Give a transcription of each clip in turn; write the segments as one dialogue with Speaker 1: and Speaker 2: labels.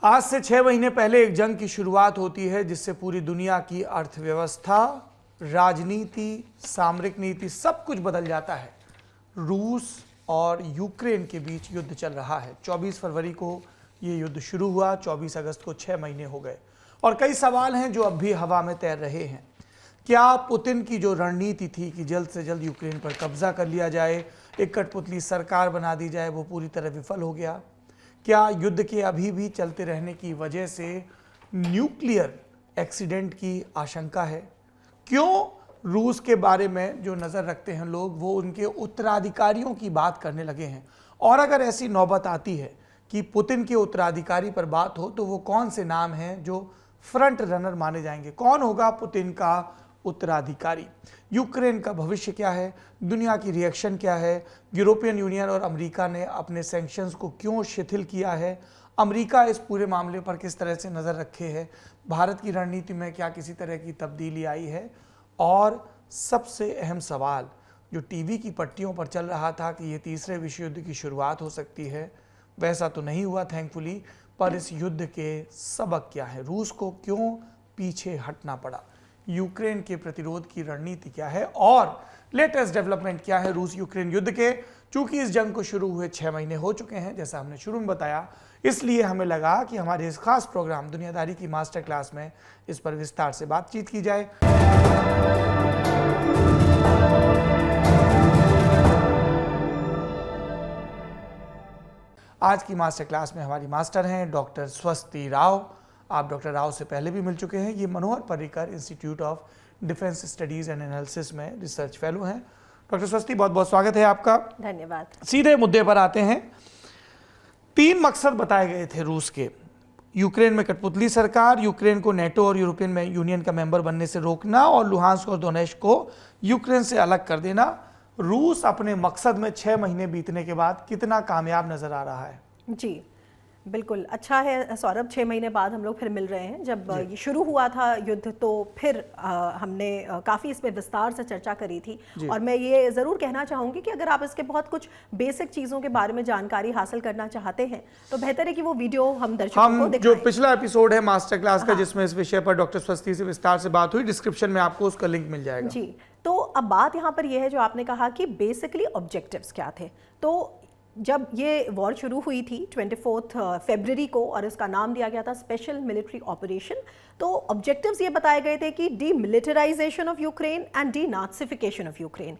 Speaker 1: आज से 6 महीने पहले एक जंग की शुरुआत होती है जिससे पूरी दुनिया की अर्थव्यवस्था, राजनीति, सामरिक नीति सब कुछ बदल जाता है। रूस और यूक्रेन के बीच युद्ध चल रहा है। 24 फरवरी को ये युद्ध शुरू हुआ, 24 अगस्त को 6 महीने हो गए और कई सवाल हैं जो अब भी हवा में तैर रहे हैं। क्या पुतिन की जो रणनीति थी कि जल्द से जल्द यूक्रेन पर कब्जा कर लिया जाए, एक कठपुतली सरकार बना दी जाए, वो पूरी तरह विफल हो गया? क्या युद्ध के अभी भी चलते रहने की वजह से न्यूक्लियर एक्सीडेंट की आशंका है? क्यों रूस के बारे में जो नज़र रखते हैं लोग वो उनके उत्तराधिकारियों की बात करने लगे हैं? और अगर ऐसी नौबत आती है कि पुतिन के उत्तराधिकारी पर बात हो तो वो कौन से नाम हैं जो फ्रंट रनर माने जाएंगे? कौन होगा पुतिन का उत्तराधिकारी? यूक्रेन का भविष्य क्या है? दुनिया की रिएक्शन क्या है? यूरोपियन यूनियन और अमेरिका ने अपने सैंक्शंस को क्यों शिथिल किया है? अमेरिका इस पूरे मामले पर किस तरह से नज़र रखे है? भारत की रणनीति में क्या किसी तरह की तब्दीली आई है? और सबसे अहम सवाल जो टीवी की पट्टियों पर चल रहा था कि ये तीसरे विश्व युद्ध की शुरुआत हो सकती है, वैसा तो नहीं हुआ थैंकफुली, पर इस युद्ध के सबक क्या है? रूस को क्यों पीछे हटना पड़ा? यूक्रेन के प्रतिरोध की रणनीति क्या है? और लेटेस्ट डेवलपमेंट क्या है रूस यूक्रेन युद्ध के? चूंकि इस जंग को शुरू हुए 6 महीने हो चुके हैं, जैसा हमने शुरू में बताया, इसलिए हमें लगा कि हमारे इस खास प्रोग्राम दुनियादारी की मास्टर क्लास में इस पर विस्तार से बातचीत की जाए। आज की मास्टर क्लास में हमारी मास्टर हैं डॉक्टर स्वस्ति राव। आप डॉक्टर राव से पहले भी मिल चुके हैं। ये Manohar Parrikar institute of defence studies and analysis में रिसर्च फेलो हैं। डॉक्टर स्वस्ति, बहुत बहुत स्वागत है आपका।
Speaker 2: धन्यवाद।
Speaker 1: सीधे मुद्दे पर आते हैं। 3 मकसद बताए गए थे रूस के। यूक्रेन में कठपुतली सरकार, यूक्रेन को नेटो और यूरोपियन यूनियन का मेंबर बनने से रोकना और लुहांस्क और दोनेस्क को यूक्रेन से अलग कर देना। रूस अपने मकसद में 6 महीने बीतने के बाद कितना कामयाब नजर आ रहा है?
Speaker 2: जी बिल्कुल, अच्छा है सौरभ, 6 महीने बाद हम लोग फिर मिल रहे हैं। जब ये शुरू हुआ था युद्ध तो फिर हमने काफ़ी इस पर विस्तार से चर्चा करी थी और मैं ये ज़रूर कहना चाहूँगी कि अगर आप इसके बहुत कुछ बेसिक चीज़ों के बारे में जानकारी हासिल करना चाहते हैं तो बेहतर है कि वो वीडियो हम दर्शकों को दिखाएं।
Speaker 1: जो पिछला एपिसोड है मास्टर क्लास का जिसमें इस विषय पर डॉक्टर स्वस्ति से विस्तार से बात हुई, डिस्क्रिप्शन में आपको उसका लिंक मिल जाएगा।
Speaker 2: जी, तो अब बात यहाँ पर यह है जो आपने कहा कि बेसिकली ऑब्जेक्टिव्स क्या थे। तो जब ये वॉर शुरू हुई थी 24 फरवरी को और इसका नाम दिया गया था स्पेशल मिलिट्री ऑपरेशन, तो ऑब्जेक्टिव्स ये बताए गए थे कि demilitarisation of Ukraine and denazification of Ukraine.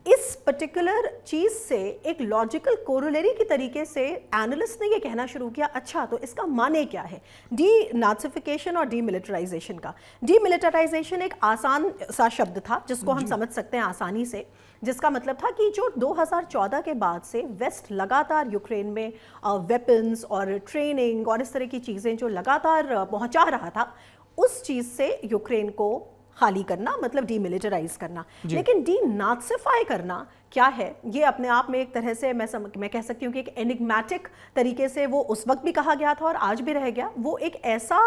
Speaker 2: इस पर्टिकुलर चीज़ से एक लॉजिकल कोरोलरी की तरीके से एनालिस्ट ने ये कहना शुरू किया, अच्छा तो इसका माने क्या है डी नाज़िफिकेशन और डी मिलिटराइजेशन का? डी मिलिटराइजेशन एक आसान सा शब्द था जिसको हम समझ सकते हैं आसानी से, जिसका मतलब था कि जो 2014 के बाद से वेस्ट लगातार यूक्रेन में वेपन्स और ट्रेनिंग और इस तरह की चीज़ें जो लगातार पहुंचा रहा था, उस चीज़ से यूक्रेन को खाली करना, मतलब डीमिलिटराइज करना। लेकिन डी नाज़िफाई करना क्या है, ये अपने आप में एक तरह से मैं कह सकती हूँ कि एक एनिग्मेटिक तरीके से वो उस वक्त भी कहा गया था और आज भी रह गया। वो एक ऐसा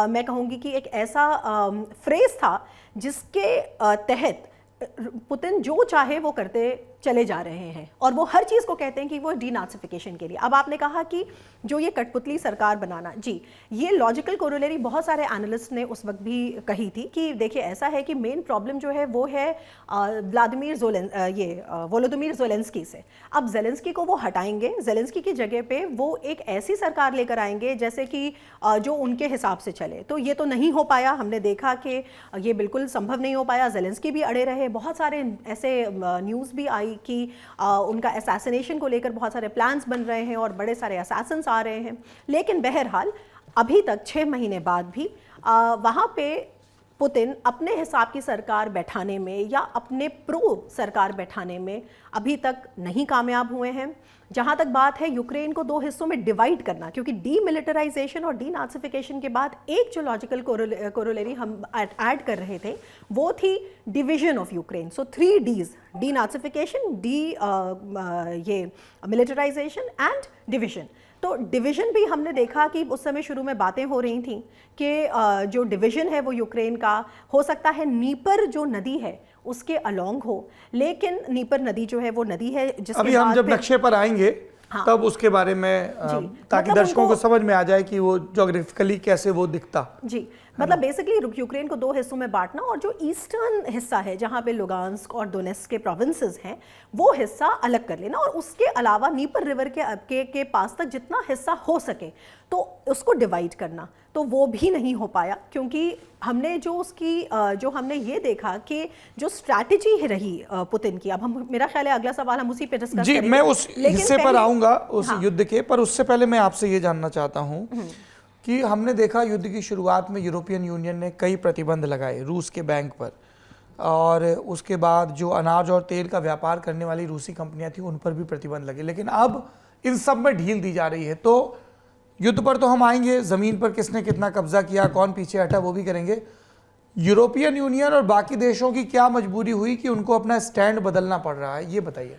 Speaker 2: मैं कहूँगी कि एक ऐसा फ्रेज था जिसके तहत पुतिन जो चाहे वो करते चले जा रहे हैं और वो हर चीज़ को कहते हैं कि वो डीनाज़िफिकेशन के लिए। अब आपने कहा कि जो ये कठपुतली सरकार बनाना, जी ये लॉजिकल कोरोलरी बहुत सारे एनालिस्ट ने उस वक्त भी कही थी कि देखिए ऐसा है कि मेन प्रॉब्लम जो है वो है वोलोदिमीर ज़ेलेंस्की से। अब ज़ेलेंस्की को वो हटाएंगे, ज़ेलेंस्की की जगह पे वो एक ऐसी सरकार लेकर आएंगे जैसे कि जो उनके हिसाब से चले। तो ये तो नहीं हो पाया, हमने देखा कि ये बिल्कुल संभव नहीं हो पाया। ज़ेलेंस्की भी अड़े रहे, बहुत सारे ऐसे न्यूज़ भी आई कि उनका असैसिनेशन को लेकर बहुत सारे प्लान्स बन रहे हैं और बड़े सारे असैसिन्स आ रहे हैं। लेकिन बहरहाल अभी तक 6 महीने बाद भी वहाँ पे पुतिन अपने हिसाब की सरकार बैठाने में या अपने प्रो सरकार बैठाने में अभी तक नहीं कामयाब हुए हैं। जहाँ तक बात है यूक्रेन को 2 हिस्सों में डिवाइड करना, क्योंकि डीमिलिटराइजेशन और डीनाज़िफिकेशन के बाद एक जो लॉजिकल कोरोलरी हम ऐड कर रहे थे वो थी डिवीजन ऑफ यूक्रेन। सो 3 डीज, डीनाज़िफिकेशन, ये मिलिटराइजेशन एंड डिवीजन। तो डिवीज़न भी हमने देखा कि उस समय शुरू में बातें हो रही थी कि जो डिवीज़न है वो यूक्रेन का हो सकता है नीपर जो नदी है उसके अलोंग हो, लेकिन नीपर नदी जो है वो नदी है जिसके
Speaker 1: अभी हम जब नक्शे पर आएंगे
Speaker 2: हाँ।
Speaker 1: तब उसके बारे में ताकि
Speaker 2: मतलब
Speaker 1: दर्शकों को
Speaker 2: उनको
Speaker 1: समझ में आ जाए कि वो ज्योग्राफिकली कैसे वो दिखता।
Speaker 2: जी, मतलब बेसिकली यूक्रेन को दो हिस्सों में बांटना, और जो ईस्टर्न हिस्सा है जहाँ पे लुगांस्क और डोनेस्क के प्रोविंसेस हैं वो हिस्सा अलग कर लेना, और उसके अलावा नीपर रिवर के पास तक जितना हिस्सा हो सके तो उसको डिवाइड करना। तो वो भी नहीं हो पाया, क्योंकि हमने जो उसकी जो हमने ये देखा कि जो स्ट्रैटेजी रही पुतिन की, अब हम, मेरा ख्याल है अगला सवाल हम उसी पे डिस्कस
Speaker 1: जी,
Speaker 2: करेंगे।
Speaker 1: मैं उस हिस्से पर आऊंगा, उस
Speaker 2: हाँ।
Speaker 1: युद्ध के, पर उससे पहले मैं आपसे ये जानना चाहता हूँ कि हमने देखा युद्ध की शुरुआत में यूरोपियन यूनियन ने कई प्रतिबंध लगाए रूस के बैंक पर, और उसके बाद जो अनाज और तेल का व्यापार करने वाली रूसी कंपनियां थी उन पर भी प्रतिबंध लगे, लेकिन अब इन सब में ढील दी जा रही है। तो युद्ध पर तो हम आएंगे, ज़मीन पर किसने कितना कब्जा किया, कौन पीछे हटा, वो भी करेंगे। यूरोपियन यूनियन और बाकी देशों की क्या मजबूरी हुई कि उनको अपना स्टैंड बदलना पड़ रहा है, ये बताइए।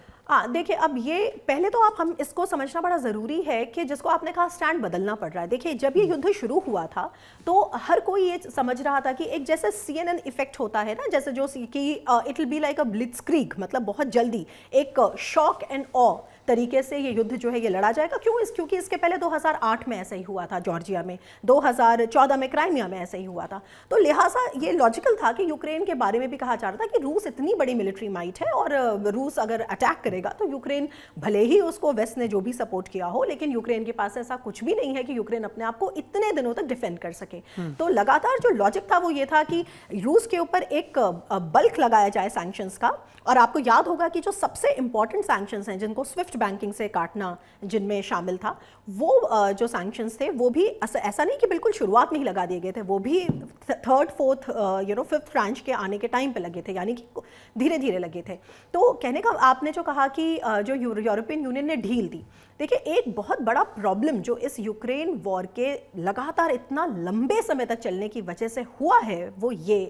Speaker 2: देखिए, अब ये पहले तो हम इसको समझना बड़ा ज़रूरी है कि जिसको आपने कहा स्टैंड बदलना पड़ रहा है। देखिए, जब ये युद्ध शुरू हुआ था तो हर कोई ये समझ रहा था कि एक जैसे CNN इफेक्ट होता है ना, जैसे जो कि इट विल बी लाइक अ ब्लिट्जक्रीग, मतलब बहुत जल्दी एक शॉक एंड ऑ तरीके से ये युद्ध जो है ये लड़ा जाएगा। क्योंकि इसके पहले 2008 में ऐसा ही हुआ था जॉर्जिया में, 2014 में क्राइमिया में ऐसा ही हुआ था। तो लिहाजा ये लॉजिकल था कि यूक्रेन के बारे में भी कहा जा रहा था कि रूस इतनी बड़ी मिलिट्री माइट है, और रूस अगर अटैक करेगा तो यूक्रेन, भले ही उसको वेस्ट ने जो भी सपोर्ट किया हो, लेकिन यूक्रेन के पास ऐसा कुछ भी नहीं है कि यूक्रेन अपने आप को इतने दिनों तक डिफेंड कर सके। तो लगातार जो लॉजिक था वो ये था कि रूस के ऊपर एक बल्क लगाया जाए सैंक्शंस का। और आपको याद होगा कि जो सबसे इंपॉर्टेंट सैंक्शंस हैं, जिनको स्विफ्ट बैंकिंग से काटना जिनमें शामिल था, वो जो सैंक्शंस थे वो भी ऐसा नहीं कि बिल्कुल शुरुआत में ही लगा दिए गए थे, वो भी थर्ड, फोर्थ, फिफ्थ ट्रांच के आने के टाइम पे लगे थे, यानी कि धीरे धीरे लगे थे। तो कहने का आपने जो कहा कि जो यूरोपियन यूनियन ने ढील दी, देखिए एक बहुत बड़ा प्रॉब्लम जो इस यूक्रेन वॉर के लगातार इतना लंबे समय तक चलने की वजह से हुआ है वो ये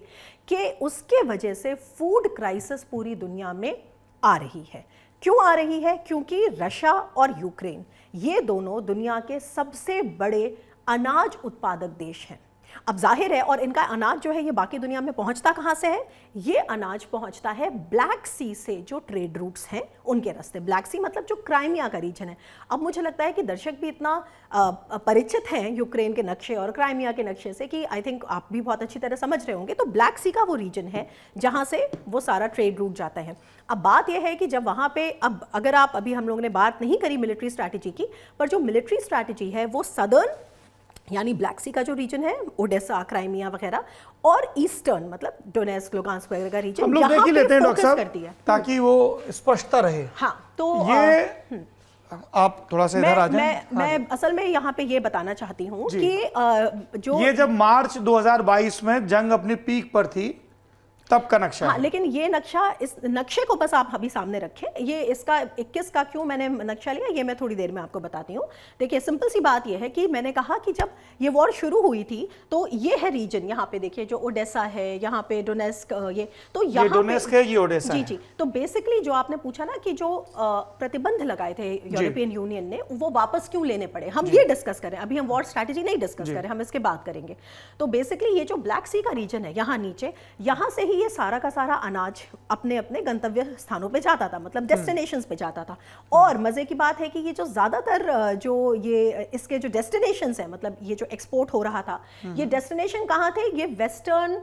Speaker 2: कि उसके वजह से फूड क्राइसिस पूरी दुनिया में आ रही है। क्यों आ रही है? क्योंकि रशिया और यूक्रेन ये दोनों दुनिया के सबसे बड़े अनाज उत्पादक देश हैं। अब जाहिर है, और इनका अनाज जो है ये बाकी दुनिया में पहुंचता कहाँ से है? ये अनाज पहुंचता है ब्लैक सी से, जो ट्रेड रूट्स हैं उनके रास्ते। ब्लैक सी मतलब जो क्राइमिया का रीजन है। अब मुझे लगता है कि दर्शक भी इतना परिचित हैं यूक्रेन के नक्शे और क्राइमिया के नक्शे से कि आई थिंक आप भी बहुत अच्छी तरह समझ रहे होंगे। तो ब्लैक सी का वो रीजन है जहाँ से वो सारा ट्रेड रूट जाता है। अब बात यह है कि जब वहाँ पे, अब अगर आप, अभी हम लोगों ने बात नहीं करी मिलिट्री स्ट्रैटेजी की, पर जो मिलिट्री स्ट्रैटेजी है वो सदर्न यानी ब्लैक सी का जो रीजन है, ओडेसा, क्राइमिया वगैरह, और ईस्टर्न मतलब डोनेस्क, लुगांस्क वगैरह का रीजन,
Speaker 1: हम लोग देख ही लेते हैं डॉक्टर साहब, ताकि वो स्पष्टता रहे।
Speaker 2: हाँ, तो
Speaker 1: ये आप थोड़ा सा इधर आ जाएं।
Speaker 2: मैं असल में यहाँ पे ये बताना चाहती हूँ कि जो
Speaker 1: ये जब मार्च 2022 में जंग अपनी पीक पर थी तब का नक्शा
Speaker 2: हाँ,
Speaker 1: है।
Speaker 2: लेकिन ये नक्शा, इस नक्शे को बस आप अभी सामने रखें। ये इसका 21 का क्यों मैंने नक्शा लिया ये मैं थोड़ी देर में आपको बताती हूँ। देखिए, सिंपल सी बात ये है कि मैंने कहा कि जब ये वॉर शुरू हुई थी तो ये है रीजन, यहाँ पे देखिए जो ओडेसा है, यहाँ पे डोनेस्क, ये तो यहाँ
Speaker 1: डोनेस्क है, ये ओडेसा
Speaker 2: जी। तो बेसिकली जो आपने पूछा ना कि जो प्रतिबंध लगाए थे यूरोपियन यूनियन ने, वो वापस क्यों लेने पड़े, हम ये डिस्कस करें। अभी हम वॉर स्ट्रैटेजी नहीं डिस्कस करें, हम इसके बात करेंगे। तो बेसिकली ये जो ब्लैक सी का रीजन है यहाँ नीचे, यहाँ से ही ये सारा का सारा अनाज अपने अपने गंतव्य स्थानों पे जाता था, मतलब डेस्टिनेशंस पे जाता था। और मजे की बात है कि ये जो ज्यादातर जो ये इसके जो डेस्टिनेशंस हैं, मतलब ये जो एक्सपोर्ट हो रहा था, ये डेस्टिनेशन कहाँ थे? ये वेस्टर्न,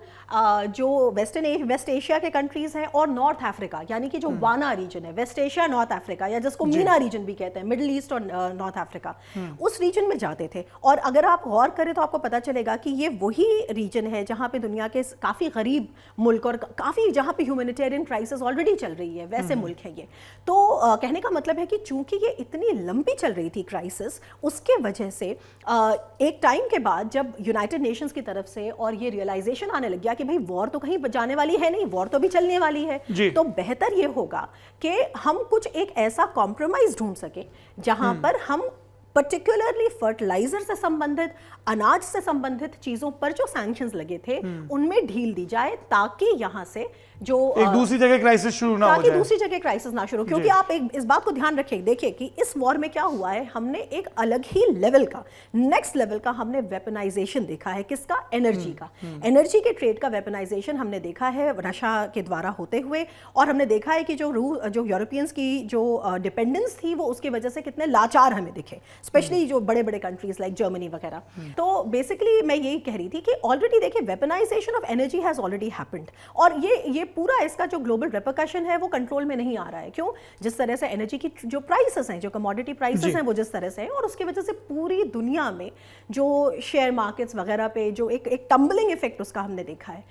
Speaker 2: जो वेस्ट एशिया के कंट्रीज हैं और नॉर्थ अफ्रीका, यानी कि जो वाना रीजन है, वेस्ट एशिया, नॉर्थ अफ्रीका, या जिसको मीना रीजन भी कहते हैं, मिडिल ईस्ट और नॉर्थ अफ्रीका, उस रीजन में जाते थे। और अगर आप गौर करें तो आपको पता चलेगा कि ये वही रीजन है जहाँ पे दुनिया के काफी गरीब मुल्क और काफी जहाँ पे ह्यूमैनिटेरियन क्राइसिस ऑलरेडी चल रही है, वैसे मुल्क हैं ये। तो कहने का मतलब है कि चूंकि ये इतनी लंबी चल रही थी क्राइसिस, उसके वजह से एक टाइम के बाद जब यूनाइटेड नेशंस की तरफ से और ये रियलाइजेशन आने लग गया कि भाई वॉर तो कहीं जाने वाली है नहीं, वॉर तो भी चलने वाली है, तो बेहतर ये होगा कि हम कुछ एक ऐसा कॉम्प्रोमाइज ढूंढ सके जहां पर हम पर्टिकुलरली फर्टिलाइजर से संबंधित, अनाज से संबंधित चीजों पर जो सैंक्शंस लगे थे उनमें ढील दी जाए, ताकि यहां से जो
Speaker 1: एक दूसरी जगह क्राइसिस शुरू ना हो
Speaker 2: ताकि
Speaker 1: जाए,
Speaker 2: दूसरी जगह क्राइसिस ना शुरू, क्योंकि आप एक इस बात को ध्यान रखें, देखिए कि इस वॉर में क्या हुआ है, हमने एक अलग ही लेवल का, नेक्स्ट लेवल का हमने वेपनाइजेशन देखा है। किसका? एनर्जी का, एनर्जी के ट्रेड का वेपनाइजेशन हमने देखा है रशिया के द्वारा होते हुए, और हमने देखा है कि जो यूरोपियंस की जो डिपेंडेंस थी वो उसकी वजह से कितने लाचार हमें दिखे, स्पेशली जो बड़े बड़े कंट्रीज लाइक जर्मनी वगैरह। तो बेसिकली मैं यही कह रही थी कि ऑलरेडी देखिए weaponisation of energy has already happened, और ये पूरा इसका जो ग्लोबल रिपरकशन है वो कंट्रोल में नहीं आ रहा है। क्यों? जिस तरह से एनर्जी की जो प्राइसेस हैं, जो कमोडिटी प्राइसेस हैं, वो जिस तरह से हैं, और उसकी वजह से पूरी दुनिया में जो शेयर मार्केट्स वगैरह पे जो एक टम्बलिंग इफेक्ट उसका हमने देखा है।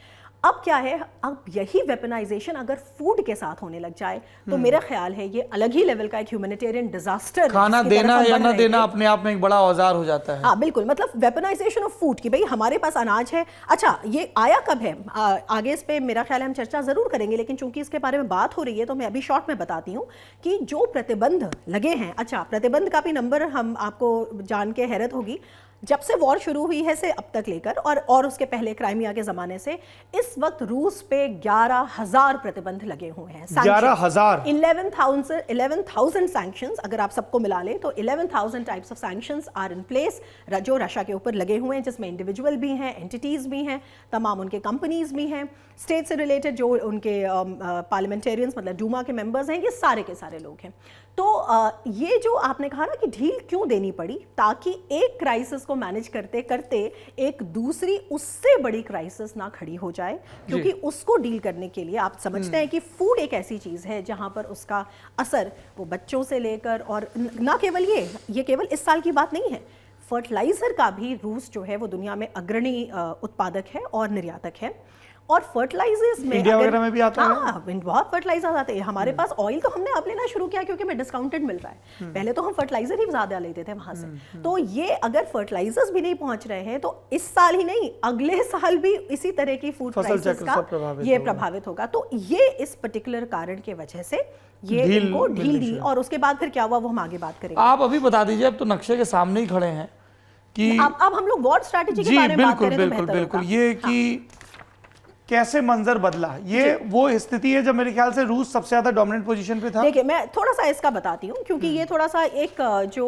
Speaker 2: अब क्या है, अब यही वेपनाइजेशन अगर फूड के साथ होने लग जाए तो मेरा ख्याल है ये अलग ही लेवल का एक ह्यूमैनिटेरियन डिजास्टर,
Speaker 1: खाना देना या ना देना अपने आप में एक बड़ा औजार हो जाता है।
Speaker 2: हाँ बिल्कुल, मतलब वेपनाइजेशन ऑफ फूड की भाई हमारे पास अनाज है। अच्छा, ये आया कब है, आगे इस पे मेरा ख्याल है हम चर्चा जरूर करेंगे, लेकिन चूंकि इसके बारे में बात हो रही है तो मैं अभी शॉर्ट में बताती हूँ कि जो प्रतिबंध लगे हैं, अच्छा प्रतिबंध का भी नंबर हम आपको जान के हैरत होगी, जब से वॉर शुरू हुई है से अब तक लेकर और उसके पहले क्राइमिया के जमाने से इस वक्त रूस पे 11,000 प्रतिबंध लगे हुए हैं।
Speaker 1: 11,000
Speaker 2: 11,000 सैंक्शंस, अगर आप सबको मिला लें तो 11,000 types of sanctions are in place, जो रशिया के ऊपर लगे हुए हैं, जिसमें इंडिविजुअल भी हैं, एंटिटीज भी हैं, तमाम उनके कंपनीज भी हैं, स्टेट से रिलेटेड जो उनके पार्लियामेंटेरियंस मतलब डूमा के मेंबर्स हैं, ये सारे के सारे लोग हैं। तो ये जो आपने कहा ना कि ढील क्यों देनी पड़ी, ताकि एक क्राइसिस को मैनेज करते करते एक दूसरी उससे बड़ी क्राइसिस ना खड़ी हो जाए, क्योंकि उसको डील करने के लिए आप समझते हैं कि फूड एक ऐसी चीज़ है जहां पर उसका असर वो बच्चों से लेकर, और ना केवल ये केवल इस साल की बात नहीं है, फर्टिलाइजर का भी रूस जो है वो दुनिया में अग्रणी उत्पादक है और निर्यातक है। और फर्टिलाइजर्स में
Speaker 1: इंडिया वगैरह में भी आता है।
Speaker 2: हाँ, बहुत फर्टिलाइजर्स आते हैं हमारे पास। ऑयल तो हमने अब लेना शुरू किया क्योंकि हमें डिस्काउंटेड मिल रहा है, पहले तो हम फर्टिलाइजर ही ज्यादा लेते थे वहां से। तो ये अगर फर्टिलाइजर्स भी नहीं पहुंच रहे हैं तो इस साल ही नहीं अगले साल भी इसी तरह की फूड प्राइसेस का ये प्रभावित होगा। तो ये इस पर्टिकुलर कारण के वजह से ये इनको ढील दी, और उसके बाद फिर क्या हुआ वो हम आगे बात करेंगे।
Speaker 1: आप अभी बता दीजिए, अब तो नक्शे के सामने ही खड़े हैं कि
Speaker 2: अब हम लोग वॉर स्ट्रैटेजी के बारे में बात करें तो बेहतर
Speaker 1: बिल्कुल ये कि कैसे मंजर बदला, ये वो स्थिति है जब मेरे ख्याल से रूस सबसे ज्यादा डोमिनेंट पोजीशन पे था।
Speaker 2: देखिए मैं थोड़ा सा इसका बताती हूँ, क्योंकि ये थोड़ा सा एक जो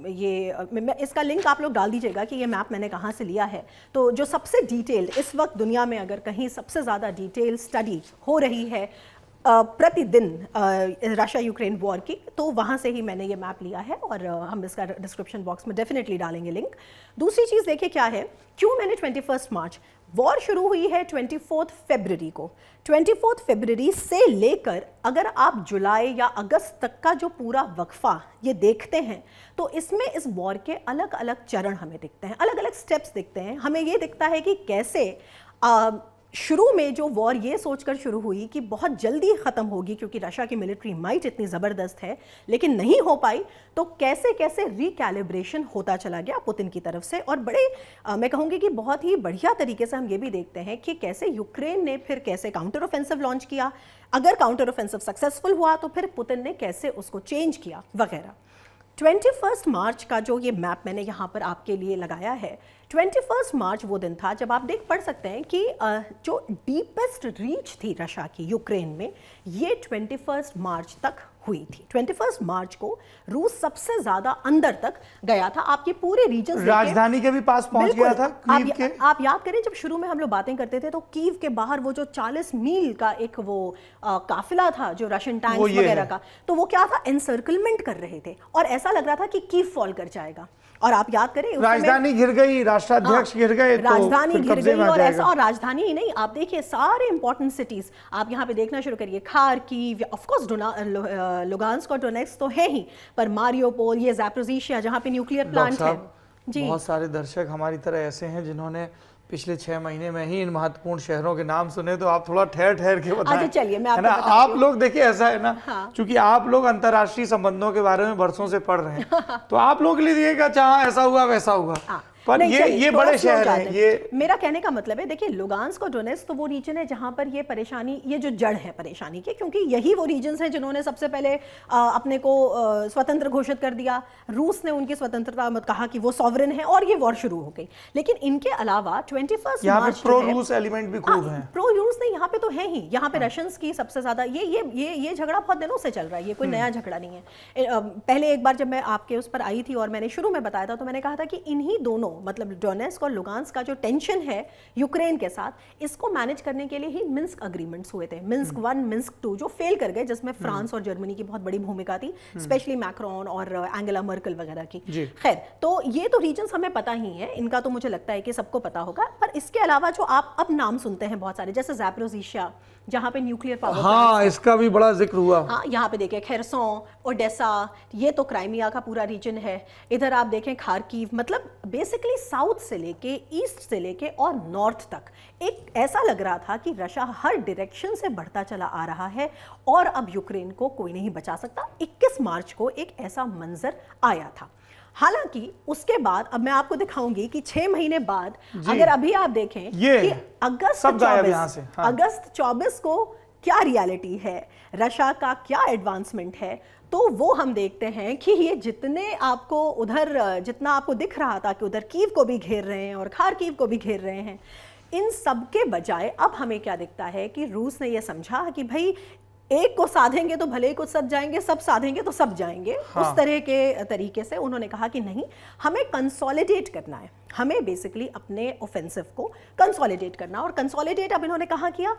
Speaker 2: ये इसका लिंक आप लोग डाल दीजिएगा कि ये मैप मैंने कहाँ से लिया है। तो जो सबसे डिटेल्ड इस वक्त दुनिया में अगर कहीं सबसे ज़्यादा डिटेल स्टडी हो रही है प्रतिदिन रशिया यूक्रेन वॉर की, तो वहाँ से ही मैंने ये मैप लिया है, और हम इसका डिस्क्रिप्शन बॉक्स में डेफिनेटली डालेंगे लिंक। दूसरी चीज़ देखिए क्या है, क्यों मैंने 21 मार्च, वॉर शुरू हुई है 24 फरवरी को। 24 फरवरी से लेकर अगर आप जुलाई या अगस्त तक का जो पूरा वक्फा ये देखते हैं तो इसमें इस वॉर के अलग अलग चरण हमें दिखते हैं, अलग अलग स्टेप्स दिखते हैं। हमें ये दिखता है कि कैसे शुरू में जो वॉर ये सोचकर शुरू हुई कि बहुत जल्दी ख़त्म होगी क्योंकि रशिया की मिलिट्री माइट इतनी ज़बरदस्त है, लेकिन नहीं हो पाई, तो कैसे कैसे रिकैलिब्रेशन होता चला गया पुतिन की तरफ से। और बड़े मैं कहूँगी कि बहुत ही बढ़िया तरीके से हम ये भी देखते हैं कि कैसे यूक्रेन ने फिर कैसे काउंटर ऑफेंसिव लॉन्च किया, अगर काउंटर ऑफेंसिव सक्सेसफुल हुआ तो फिर पुतिन ने कैसे उसको चेंज किया वगैरह। 21 मार्च का जो ये मैप मैंने यहाँ पर आपके लिए लगाया है, 21 मार्च वो दिन था जब आप पढ़ सकते हैं कि जो डीपेस्ट रीच थी रशिया की यूक्रेन में, ये 21 मार्च तक हुई थी। 21 मार्च को रूस सबसे ज्यादा अंदर तक गया था। आपके पूरे रीजन
Speaker 1: राजधानी के भी पास पहुंच गया था, कीव के।
Speaker 2: आप याद करें जब शुरू में हम लोग बातें करते थे तो कीव के बाहर वो जो 40 मील का एक वो काफिला था जो रशियन टैंक्स वगैरह का, तो वो क्या था, एनसर्कलमेंट कर रहे थे और ऐसा लग रहा था कि कीव फॉल कर जाएगा। और आप याद करें
Speaker 1: राजधानी घिर गई, राष्ट्राध्यक्ष घिर गए,
Speaker 2: राजधानी घिर गई। और ऐसा, और राजधानी ही नहीं, आप देखिए सारे इंपॉर्टेंट सिटीज आप यहाँ पे देखना शुरू करिए, खार्किव, ऑफ कोर्स लुगांस्क और डोनेट्स्क तो है ही, पर मारियोपोल, ये ज़ैपोरिज़िया जहाँ पे न्यूक्लियर प्लांट है।
Speaker 1: जी, बहुत सारे दर्शक हमारी तरह ऐसे हैं जिन्होंने पिछले 6 महीने में ही इन महत्वपूर्ण शहरों के नाम सुने, तो आप थोड़ा ठहर ठहर के बताएं।
Speaker 2: अच्छा चलिए मैं आपको बताती
Speaker 1: आप लोग देखिए ऐसा है ना, क्योंकि आप लोग अंतर्राष्ट्रीय संबंधों के बारे में बरसों से पढ़ रहे हैं तो आप लोग के लिए दिएगा चाहे ऐसा हुआ वैसा हुआ। पर
Speaker 2: नहीं, चलिए,
Speaker 1: ये
Speaker 2: थोड़ा
Speaker 1: बड़े
Speaker 2: slow
Speaker 1: शहर
Speaker 2: जाते
Speaker 1: हैं ये।
Speaker 2: मेरा कहने का मतलब है, देखिए लुगांस्क और डोनेट्स्क तो वो रीजन है जहां पर ये परेशानी, ये जो जड़ है परेशानी की, क्योंकि यही वो रीजन्स हैं जिन्होंने सबसे पहले अपने को स्वतंत्र घोषित कर दिया। रूस ने उनकी स्वतंत्रता मत कहा कि वो सॉवरेन है और ये वॉर शुरू हो गई। लेकिन इनके अलावा 21
Speaker 1: यहाँ पे
Speaker 2: मार्च
Speaker 1: प्रो रूस एलिमेंट भी खूब हैं।
Speaker 2: प्रो रूस नहीं, यहाँ पे तो है ही, यहाँ पे रशियंस की सबसे ज्यादा ये झगड़ा बहुत दिनों से चल रहा है, ये कोई नया झगड़ा नहीं है। पहले एक बार जब मैं आपके उस पर आई थी और मैंने शुरू में बताया था, तो मैंने कहा था कि इन्हीं दोनों मतलब डोनेट्स्क और लुगांस्क का जो टेंशन है यूक्रेन के साथ, इसको मैनेज करने के लिए ही मिन्स्क अग्रीमेंट्स हुए थे, मिन्स्क 1 मिन्स्क 2 जो फेल कर गए, जिसमें फ्रांस और जर्मनी की बहुत बड़ी भूमिका थी, स्पेशली मैक्रोन और एंगेला मर्केल वगैरह की। खैर, तो ये तो रीजन्स हमें पता ही है, इनका तो मुझे लगता है कि सबको पता होगा। पर इसके अलावा जो आप अब नाम सुनते हैं बहुत सारे, जैसे ज़ैपोरिज़िया जहाँ पे न्यूक्लियर पावर,
Speaker 1: हाँ इसका भी बड़ा जिक्र हुआ।
Speaker 2: हाँ, यहाँ पे देखें खेरसों, ओडेसा, ये तो क्राइमिया का पूरा रीजन है। इधर आप देखें खार्किव, मतलब बेसिकली साउथ से लेके ईस्ट से लेके और नॉर्थ तक एक ऐसा लग रहा था कि रशिया हर डायरेक्शन से बढ़ता चला आ रहा है और अब यूक्रेन को कोई नहीं बचा सकता। 21 मार्च को एक ऐसा मंजर आया था। हालांकि उसके बाद अब मैं आपको दिखाऊंगी कि 6 महीने बाद अगर अभी आप देखें कि अगस्त 24 को क्या रियलिटी है, रशिया का क्या एडवांसमेंट है, तो वो हम देखते हैं कि ये जितने आपको उधर जितना आपको दिख रहा था कि उधर कीव को भी घेर रहे हैं और खार्किव को भी घेर रहे हैं, इन सब के बजाय अब हमें क्या दिखता है कि रूस ने ये समझा कि भाई एक को साधेंगे तो भले ही कुछ सब जाएंगे, सब साधेंगे तो सब जाएंगे। हाँ। उस तरह के तरीके से उन्होंने कहा कि नहीं, हमें कंसोलिडेट करना है, हमें बेसिकली अपने ऑफेंसिव को कंसोलिडेट करना। और कंसोलिडेट अब इन्होंने कहा किया,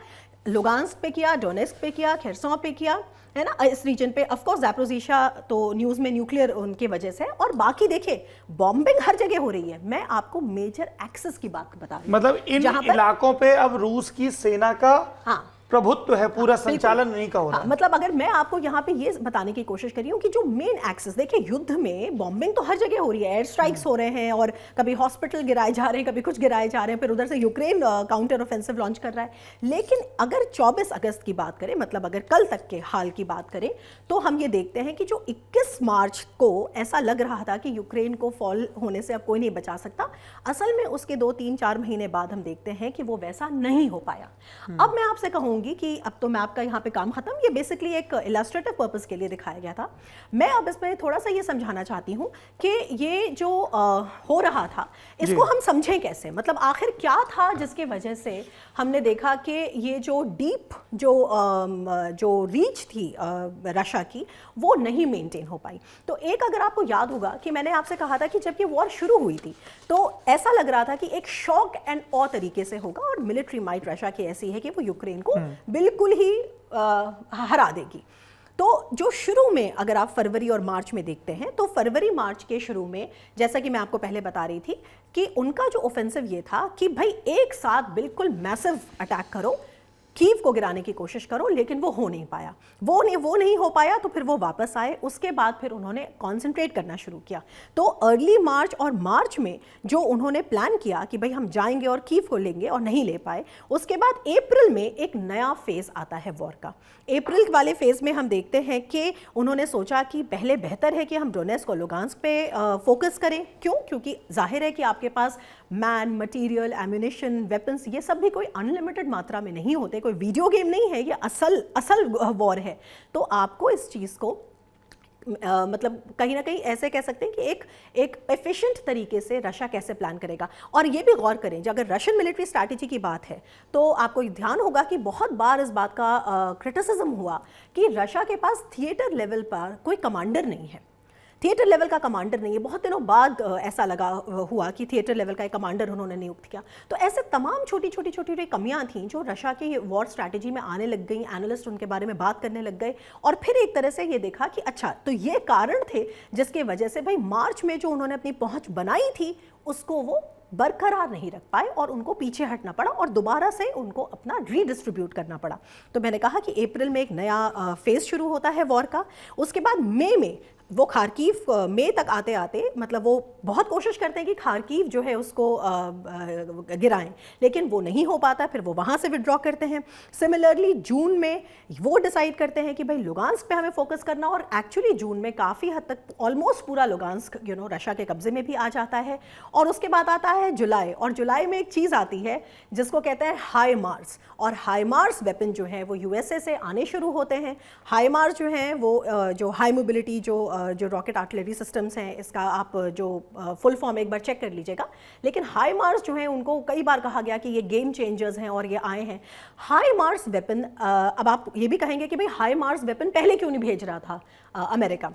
Speaker 2: लुगांस्क पे किया, डोनेट्स्क पे किया, खेरसों पे किया, है ना, इस रीजन पे। ऑफ कोर्स ज़ैपोरिज़िया तो न्यूज़ में न्यूक्लियर उनकी वजह से, और बाकी देखिए बॉम्बिंग हर जगह हो रही है। मैं आपको मेजर एक्सेस की बात बता रही हूँ,
Speaker 1: मतलब इन इलाकों पे अब रूस की सेना का प्रभुत्व है, पूरा संचालन नहीं का हो रहा है।
Speaker 2: मतलब अगर मैं आपको यहाँ पे ये बताने की कोशिश कर रही हूँ कि जो मेन एक्सेस, देखिए युद्ध में बॉम्बिंग तो हर जगह हो रही है, एयर स्ट्राइक्स हो रहे हैं और कभी हॉस्पिटल गिराए जा रहे हैं, कभी कुछ गिराए जा रहे हैं, फिर उधर से यूक्रेन काउंटर ऑफेंसिव लॉन्च कर रहा है। लेकिन अगर 24 अगस्त की बात करें, मतलब अगर कल तक के हाल की बात करें, तो हम ये देखते हैं कि जो 21 मार्च को ऐसा लग रहा था कि यूक्रेन को फॉल होने से अब कोई नहीं बचा सकता, असल में उसके 2-3-4 महीने बाद हम देखते हैं कि वो वैसा नहीं हो पाया। अब मैं आपसे कहूँगी कि अब तो मैं आपका यहाँ पे काम खत्म, ये बेसिकली एक इलस्ट्रेटिव पर्पस के लिए दिखाया गया था। मैं अब इसमें थोड़ा सा ये समझाना चाहती हूँ कि ये जो हो रहा था इसको हम समझें कैसे, मतलब आखिर क्या था जिसकी वजह से हमने देखा कि ये जो डीप जो रीच थी रशिया की, वो नहीं मेंटेन हो पाई। तो एक, अगर आपको याद होगा कि मैंने आपसे कहा था कि जब ये वॉर शुरू हुई थी तो ऐसा लग रहा था कि एक शॉक एंड ऑ तरीके से होगा और मिलिट्री माइट रशिया की ऐसी है कि वो यूक्रेन को बिल्कुल ही हरा देगी। तो जो शुरू में अगर आप फरवरी और मार्च में देखते हैं, तो फरवरी मार्च के शुरू में जैसा कि मैं आपको पहले बता रही थी कि उनका जो ऑफेंसिव ये था कि भाई एक साथ बिल्कुल मैसिव अटैक करो, कीव को गिराने की कोशिश करो, लेकिन वो हो नहीं पाया। वो नहीं हो पाया तो फिर वो वापस आए। उसके बाद फिर उन्होंने कॉन्सेंट्रेट करना शुरू किया। तो अर्ली मार्च और मार्च में जो उन्होंने प्लान किया कि भाई हम जाएंगे और कीव को लेंगे और नहीं ले पाए, उसके बाद अप्रैल में एक नया फेज आता है वॉर का। अप्रैल वाले फेज में हम देखते हैं कि उन्होंने सोचा कि पहले बेहतर है कि हम डोनेट्स्क और लुगांस्क पे फोकस करें। क्यों? क्योंकि जाहिर है कि आपके पास मैन, मटीरियल, एम्यूनिशन, वेपन्स, ये सब भी कोई अनलिमिटेड मात्रा में नहीं होते, कोई वीडियो गेम नहीं है, ये असल वॉर है। तो आपको इस चीज़ को मतलब कहीं ना कहीं ऐसे कह सकते हैं कि एक एफिशिएंट तरीके से रशिया कैसे प्लान करेगा। और ये भी गौर करें, अगर रशियन मिलिट्री स्ट्रैटेजी की बात है तो आपको ध्यान होगा कि बहुत बार इस बात का क्रिटिसिज्म हुआ कि रशिया के पास थिएटर लेवल पर कोई कमांडर नहीं है, थिएटर लेवल का कमांडर नहीं है। बहुत दिनों बाद ऐसा लगा हुआ कि थिएटर लेवल का एक कमांडर उन्होंने नियुक्त किया। तो ऐसे तमाम छोटी छोटी कमियां थीं जो रशिया की वॉर स्ट्रैटेजी में आने लग गई। एनालिस्ट उनके बारे में बात करने लग गए और फिर एक तरह से ये देखा कि अच्छा, तो ये कारण थे जिसके वजह से भाई मार्च में जो उन्होंने अपनी पहुंच बनाई थी उसको वो बरकरार नहीं रख पाए और उनको पीछे हटना पड़ा और दोबारा से उनको अपना रीडिस्ट्रीब्यूट करना पड़ा। तो मैंने कहा कि अप्रैल में एक नया फेज शुरू होता है वॉर का। उसके बाद मई में वो खार्कीव मई तक आते आते मतलब वो बहुत कोशिश करते हैं कि खार्कीव जो है उसको गिराएं, लेकिन वो नहीं हो पाता, फिर वो वहाँ से विड्रॉ करते हैं। सिमिलरली जून में वो डिसाइड करते हैं कि भाई लुगांस्क पे हमें फोकस करना, और एक्चुअली जून में काफ़ी हद तक ऑलमोस्ट पूरा लुगांस्क रशिया के कब्जे में भी आ जाता है। और उसके बाद आता है जुलाई, और जुलाई में एक चीज़ आती है जिसको कहते हैं हाई मार्स, और हाई मार्स वेपन जो है वो यूएसए से आने शुरू होते हैं। हाई मार्स जो हैं वो जो हाई मोबिलिटी जो रॉकेट आर्टिलरी सिस्टम्स हैं, इसका आप जो फुल फॉर्म एक बार चेक कर लीजिएगा, लेकिन हाई मार्स जो हैं उनको कई बार कहा गया कि ये गेम चेंजर्स हैं और ये आए हैं। हाई मार्स वेपन, अब आप ये भी कहेंगे कि भाई हाई मार्स वेपन पहले क्यों नहीं भेज रहा था अमेरिका,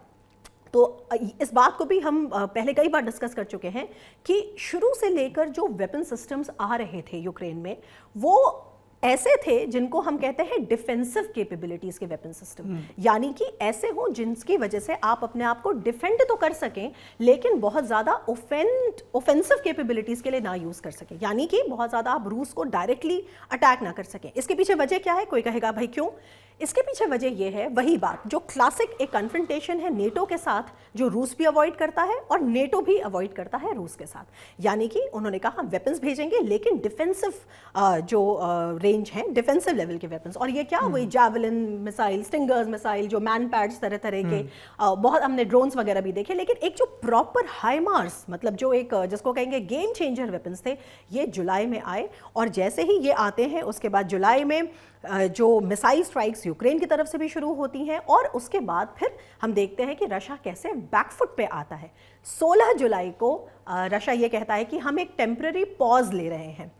Speaker 2: तो इस बात को भी हम पहले कई बार डिस्कस कर चुके हैं कि शुरू से लेकर जो वेपन सिस्टम्स आ रहे थे यूक्रेन में वो ऐसे थे जिनको हम कहते हैं डिफेंसिव कैपेबिलिटीज के वेपन सिस्टम, यानी कि ऐसे हों जिनकी वजह से आप अपने आप को डिफेंड तो कर सकें लेकिन बहुत ज़्यादा ऑफेंसिव कैपेबिलिटीज के लिए ना यूज़ कर सकें, यानी कि बहुत ज़्यादा आप रूस को डायरेक्टली अटैक ना कर सकें। इसके पीछे वजह क्या है? कोई कहेगा भाई क्यों? इसके पीछे वजह यह है, वही बात जो क्लासिक एक कन्फ्रंटेशन है नेटो के साथ, जो रूस भी अवॉइड करता है और नेटो भी अवॉइड करता है रूस के साथ, यानी कि उन्होंने कहा हम वेपन्स भेजेंगे लेकिन डिफेंसिव जो रेंज है, डिफेंसिव लेवल के वेपन्स। और ये क्या, वही जावलिन मिसाइल, स्टिंगर्स मिसाइल, जो मैन पैड्स तरह तरह के, बहुत हमने ड्रोन्स वगैरह भी देखे, लेकिन एक जो प्रॉपर हाइमार्स मतलब जो एक जिसको कहेंगे गेम चेंजर वेपन्स थे, ये जुलाई में आए। और जैसे ही ये आते हैं उसके बाद जुलाई में जो मिसाइल स्ट्राइक्स यूक्रेन की तरफ से भी शुरू होती हैं, और उसके बाद फिर हम देखते हैं कि रशिया कैसे बैकफुट पे आता है। 16 जुलाई को रशिया ये कहता है कि हम एक टेम्पररी पॉज ले रहे हैं।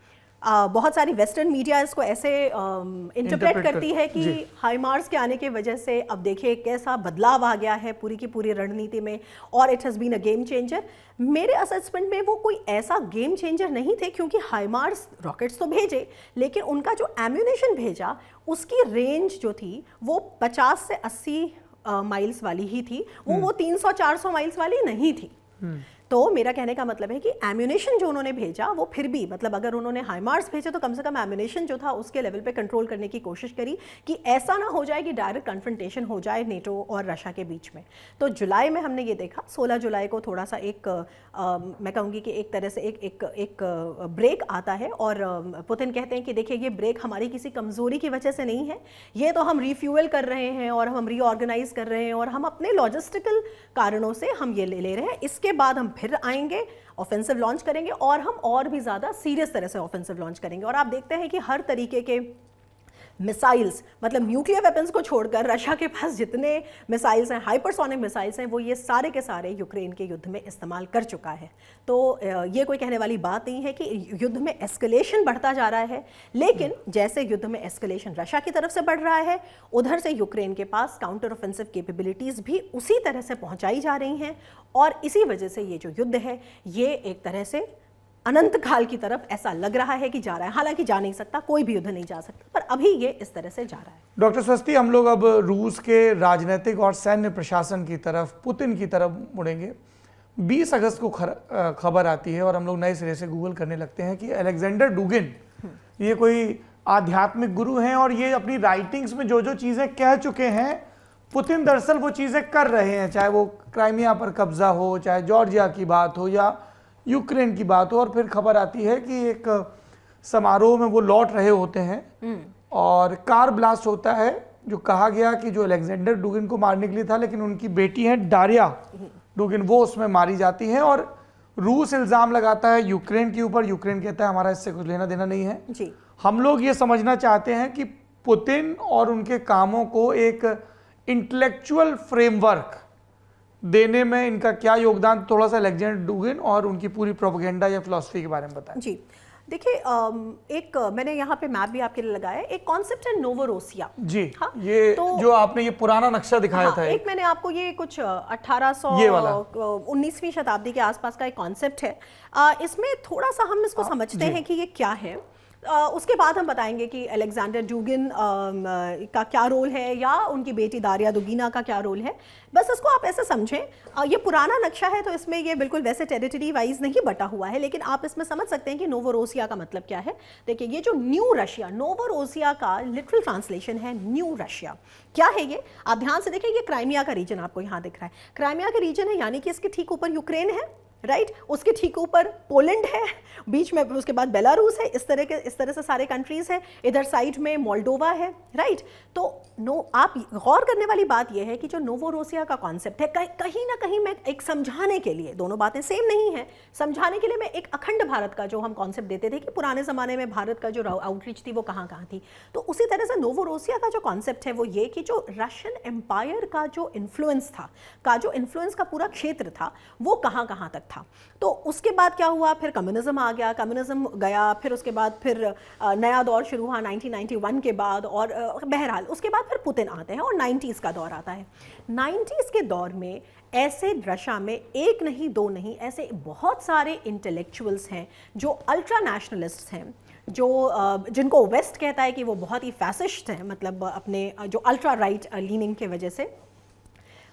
Speaker 2: बहुत सारी वेस्टर्न मीडिया इसको ऐसे इंटरप्रेट करती है कि हाइमार्स के आने की वजह से अब देखिए कैसा बदलाव आ गया है पूरी की पूरी रणनीति में, और it has been a game changer. मेरे असेसमेंट में वो कोई ऐसा गेम चेंजर नहीं थे, क्योंकि हाइमार्स रॉकेट्स तो भेजे लेकिन उनका जो एम्यूनेशन भेजा उसकी रेंज जो थी वो 50 से 80 माइल्स वाली ही थी, वो 300-400 माइल्स वाली नहीं थी। तो मेरा कहने का मतलब है कि एम्यूनेशन जो उन्होंने भेजा वो फिर भी, मतलब अगर उन्होंने हाइमार्स भेजे तो कम से कम एम्यूनेशन जो था उसके लेवल पे कंट्रोल करने की कोशिश करी कि ऐसा ना हो जाए कि डायरेक्ट कन्फ्रंटेशन हो जाए नेटो और रशिया के बीच में। तो जुलाई में हमने ये देखा, 16 जुलाई को थोड़ा सा एक मैं कहूँगी कि एक तरह से एक ब्रेक आता है, और पुतिन कहते हैं कि देखिए ये ब्रेक हमारी किसी कमज़ोरी की वजह से नहीं है, ये तो हम रिफ्यूल कर रहे हैं और हम रीऑर्गेनाइज कर रहे हैं और हम अपने लॉजिस्टिकल कारणों से हम ये ले रहे हैं। इसके बाद हम फिर आएंगे, ऑफेंसिव लॉन्च करेंगे और हम और भी ज़्यादा सीरियस तरह से ऑफेंसिव लॉन्च करेंगे। और आप देखते हैं कि हर तरीके के मिसाइल्स, मतलब न्यूक्लियर वेपन्स को छोड़कर रशिया के पास जितने मिसाइल्स हैं, हाइपरसोनिक मिसाइल्स हैं, वो ये सारे के सारे यूक्रेन के युद्ध में इस्तेमाल कर चुका है। तो ये कोई कहने वाली बात नहीं है कि युद्ध में एस्केलेशन बढ़ता जा रहा है, लेकिन जैसे युद्ध में एस्केलेशन रशिया की तरफ से बढ़ रहा है, उधर से यूक्रेन के पास काउंटर ऑफेंसिव कैपेबिलिटीज़ भी उसी तरह से पहुंचाई जा रही हैं, और इसी वजह से ये जो युद्ध है ये एक तरह से अनंत काल की तरफ ऐसा लग रहा है कि जा रहा है। हालांकि जा नहीं सकता, कोई भी युद्ध नहीं जा सकता, पर अभी ये इस तरह से जा रहा है।
Speaker 1: डॉक्टर स्वस्ति, हम लोग अब रूस के राजनीतिक और सैन्य प्रशासन की तरफ, पुतिन की तरफ मुड़ेंगे। 20 अगस्त को खबर आती है और हम लोग नए सिरे से गूगल करने लगते हैं कि अलेक्जेंडर डुगिन ये कोई आध्यात्मिक गुरु हैं और ये अपनी राइटिंग्स में जो जो चीज़ें कह चुके हैं, पुतिन दरअसल वो चीज़ें कर रहे हैं, चाहे वो क्राइमिया पर कब्जा हो, चाहे जॉर्जिया की बात हो या यूक्रेन की बात हो। और फिर खबर आती है कि एक समारोह में वो लौट रहे होते हैं और कार ब्लास्ट होता है, जो कहा गया कि जो अलेक्जेंडर डुगिन को मारने के लिए था, लेकिन उनकी बेटी है डारिया डुगिन, वो उसमें मारी जाती हैं। और रूस इल्ज़ाम लगाता है यूक्रेन के ऊपर, यूक्रेन कहता है हमारा इससे कुछ लेना देना नहीं है
Speaker 2: जी।
Speaker 1: हम लोग ये समझना चाहते हैं कि पुतिन और उनके कामों को एक इंटेलेक्चुअल फ्रेमवर्क देने में इनका क्या योगदान, थोड़ा सा अलेक्जेंडर डुगिन और उनकी पूरी प्रोपेगेंडा या फिलॉसफी के बारे में बताएं।
Speaker 2: जी देखिए, एक मैंने यहाँ पे मैप भी आपके लिए लगाया है, एक कॉन्सेप्ट है नोवोरोसिया।
Speaker 1: जी
Speaker 2: हाँ,
Speaker 1: ये तो जो आपने ये पुराना नक्शा दिखाया
Speaker 2: हाँ,
Speaker 1: था,
Speaker 2: एक मैंने आपको ये कुछ 1819वीं शताब्दी के आसपास का एक कॉन्सेप्ट है। इसमें थोड़ा सा हम इसको समझते हैं कि ये क्या है। उसके बाद हम बताएंगे कि अलेक्जेंडर ड्यूगिन का क्या रोल है या उनकी बेटी दारिया दुगीना का क्या रोल है। बस इसको आप ऐसे समझें, ये पुराना नक्शा है तो इसमें ये बिल्कुल वैसे टेरिटरी वाइज नहीं बटा हुआ है, लेकिन आप इसमें समझ सकते हैं कि नोवोरोसिया का मतलब क्या है। देखिए ये जो न्यू रशिया, नोवोरोसिया का लिटरल ट्रांसलेशन है न्यू रशिया। क्या है ये, आप ध्यान से देखें, ये क्राइमिया का रीजन आपको यहाँ दिख रहा है, क्राइमिया का रीजन है, यानी कि इसके ठीक ऊपर यूक्रेन है, राइट, उसके ठीक ऊपर पोलैंड है, बीच में उसके बाद बेलारूस है, इस तरह से सारे कंट्रीज है, इधर साइड में मोल्डोवा है, राइट। तो आप गौर करने वाली बात यह है कि जो नोवोरोसिया का कॉन्सेप्ट है, कहीं ना कहीं मैं एक समझाने के लिए, दोनों बातें सेम नहीं है, समझाने के लिए मैं एक अखंड भारत का जो हम कॉन्सेप्ट देते थे कि पुराने जमाने में भारत का जो आउटरीच थी वो कहाँ थी, तो उसी तरह से नोवोरोसिया का जो कॉन्सेप्ट है वो ये कि जो रशियन एम्पायर का जो इन्फ्लुएंस था, का पूरा क्षेत्र था, वो कहाँ तक था। तो उसके बाद क्या हुआ, फिर कम्युनिज्म आ गया, कम्युनिज्म गया, फिर उसके बाद फिर नया दौर शुरू हुआ 1991 के बाद, और बहरहाल उसके बाद फिर पुतिन आते हैं और 90s का दौर आता है। 90s के दौर में ऐसे रशिया में एक नहीं दो नहीं, ऐसे बहुत सारे इंटेलेक्चुअल्स हैं जो अल्ट्रा नेशनलिस्ट्स हैं, जो जिनको वेस्ट कहता है कि वो बहुत ही फैसिस्ट हैं, मतलब अपने जो अल्ट्रा राइट लीनिंग के वजह से,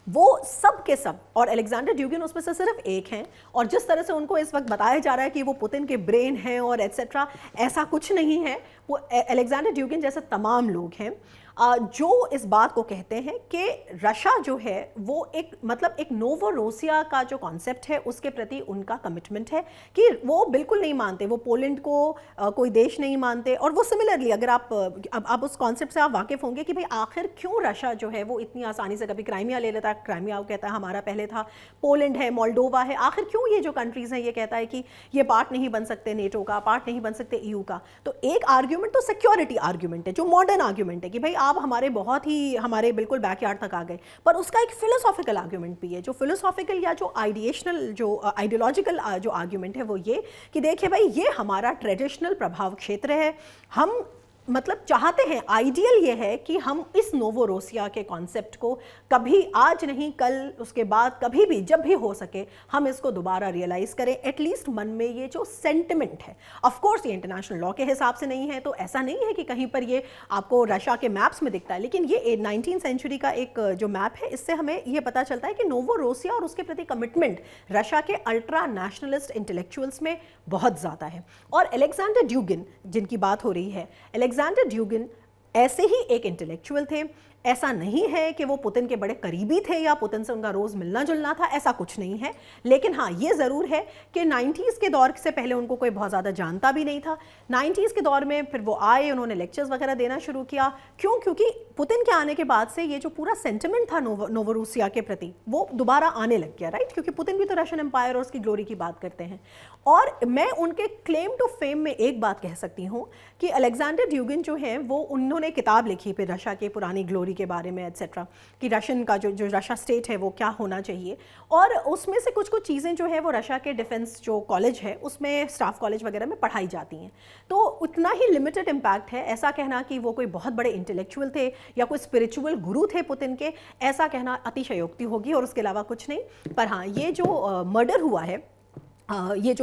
Speaker 2: वो सब के सब, और अलेक्जेंडर ड्यूगिन उसमें से सिर्फ एक हैं, और जिस तरह से उनको इस वक्त बताया जा रहा है कि वो पुतिन के ब्रेन हैं और एटसेट्रा, ऐसा कुछ नहीं है। वो अलेक्जेंडर ड्यूगिन जैसे तमाम लोग हैं जो इस बात को कहते हैं कि रशिया जो है वो एक नोवोरोसिया का जो कॉन्सेप्ट है उसके प्रति उनका कमिटमेंट है, कि वो बिल्कुल नहीं मानते, वो पोलैंड को कोई देश नहीं मानते। और वो सिमिलरली, अगर आप उस कॉन्सेप्ट से आप वाकिफ होंगे कि भाई आखिर क्यों रशिया जो है वो इतनी आसानी से कभी क्राइमिया ले लेता है, क्राइमिया वो कहता है हमारा पहले था, पोलैंड है, मोल्डोवा है, आखिर क्यों ये जो कंट्रीज हैं ये कहता है कि ये पार्ट नहीं बन सकते नेटो का, पार्ट नहीं बन सकते EU का। तो एक आर्ग्यूमेंट तो सिक्योरिटी आर्ग्यूमेंट है, जो मॉडर्न आर्ग्यूमेंट है कि भाई आप हमारे बिल्कुल बैकयार्ड तक आ गए, पर उसका एक फिलोसॉफिकल आर्ग्यूमेंट भी है। जो फिलोसॉफिकल या जो आइडियोलॉजिकल जो आर्ग्यूमेंट है वो ये कि देखिए भाई ये हमारा ट्रेडिशनल प्रभाव क्षेत्र है, हम मतलब चाहते हैं, आइडियल ये है कि हम इस नोवोरोसिया के कॉन्सेप्ट को कभी, आज नहीं कल, उसके बाद कभी भी जब भी हो सके हम इसको दोबारा रियलाइज करें, एटलीस्ट मन में ये जो सेंटिमेंट है। ऑफ कोर्स ये इंटरनेशनल लॉ के हिसाब से नहीं है, तो ऐसा नहीं है कि कहीं पर ये आपको रशिया के मैप्स में दिखता है, लेकिन ये 19th सेंचुरी का एक जो मैप है, इससे हमें ये पता चलता है कि नोवोरोसिया और उसके प्रति कमिटमेंट रशिया के अल्ट्रा नेशनलिस्ट इंटेलेक्चुअल्स में बहुत ज़्यादा है। और अलेक्जेंडर ड्यूगिन जिनकी बात हो रही है, अलेक्जेंडर ड्यूगिन ऐसे ही एक इंटेलेक्चुअल थे, ऐसा नहीं है कि वो पुतिन के बड़े करीबी थे या पुतिन से उनका रोज़ मिलना जुलना था, ऐसा कुछ नहीं है। लेकिन हाँ ये ज़रूर है कि 90s के दौर से पहले उनको कोई बहुत ज़्यादा जानता भी नहीं था। 90s के दौर में फिर वो आए, उन्होंने लेक्चर्स वगैरह देना शुरू किया। क्यों? क्योंकि पुतिन के आने के बाद से ये जो पूरा सेंटिमेंट था नोवोरोसिया के प्रति वो दोबारा आने लग गया, राइट, क्योंकि पुतिन भी तो रशियन एम्पायर और उसकी ग्लोरी की बात करते हैं। और मैं उनके क्लेम टू फेम में एक बात कह सकती हूँ कि अलेक्जेंडर ड्यूगिन जो हैं वो, उन्होंने किताब लिखी फिर रशिया के पुरानी ग्लोरी के बारे में एटसेट्रा, कि रशियन का जो रशिया स्टेट है वो क्या होना चाहिए। और उसमें से कुछ चीज़ें जो है वो रशिया के डिफेंस जो कॉलेज है उसमें, स्टाफ कॉलेज वगैरह में पढ़ाई जाती हैं। तो उतना ही लिमिटेड इम्पैक्ट है। ऐसा कहना कि वो कोई बहुत बड़े इंटेलेक्चुअल थे या कोई स्पिरिचुअल गुरु थे पुतिन के, ऐसा कहना अतिशयोक्ति होगी और उसके अलावा कुछ नहीं। पर हाँ ये जो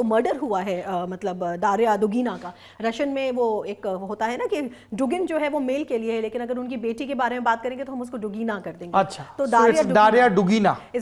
Speaker 2: मर्डर हुआ है, मतलब दारिया दुगीना का, रशियन में वो एक होता है ना कि डुगिन जो है वो मेल के लिए है, लेकिन अगर उनकी बेटी के बारे में बात करेंगे तो हम उसको डुगीना कर देंगे।
Speaker 1: अच्छा,
Speaker 2: तो
Speaker 1: दारिया डुगीना
Speaker 2: तो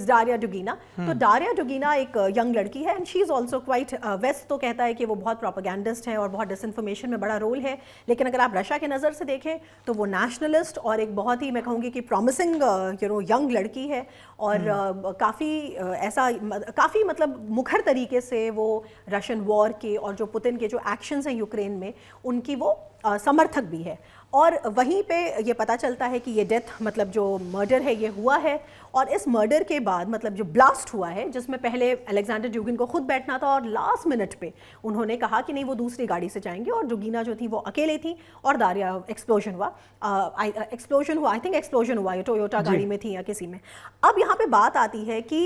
Speaker 2: दारिया डुगीना एक यंग लड़की है, and she is also quite, West तो कहता है कि वो बहुत प्रोपेगेंडिस्ट है और बहुत डिसइंफॉर्मेशन में बड़ा रोल है, लेकिन अगर आप रशिया के नज़र से देखें तो वो नेशनलिस्ट और एक बहुत ही, मैं कहूँगी कि प्रॉमिसिंग यंग लड़की है। और काफ़ी मतलब मुखर तरीके से वो रशियन वॉर के और जो पुतिन के जो एक्शंस हैं यूक्रेन में, उनकी वो समर्थक भी है। और वहीं पे ये पता चलता है कि ये डेथ, मतलब जो मर्डर है ये हुआ है, और इस मर्डर के बाद मतलब जो ब्लास्ट हुआ है, जिसमें पहले अलेक्जेंडर ड्यूगिन को खुद बैठना था और लास्ट मिनट पे उन्होंने कहा कि नहीं वो दूसरी गाड़ी से जाएंगे, और डुगीना जो थी वो अकेले थी, और दारिया एक्सप्लोजन हुआ, आई थिंक एक्सप्लोजन हुआ, ये टोयोटा गाड़ी में थी या किसी में। अब यहाँ पे बात आती है कि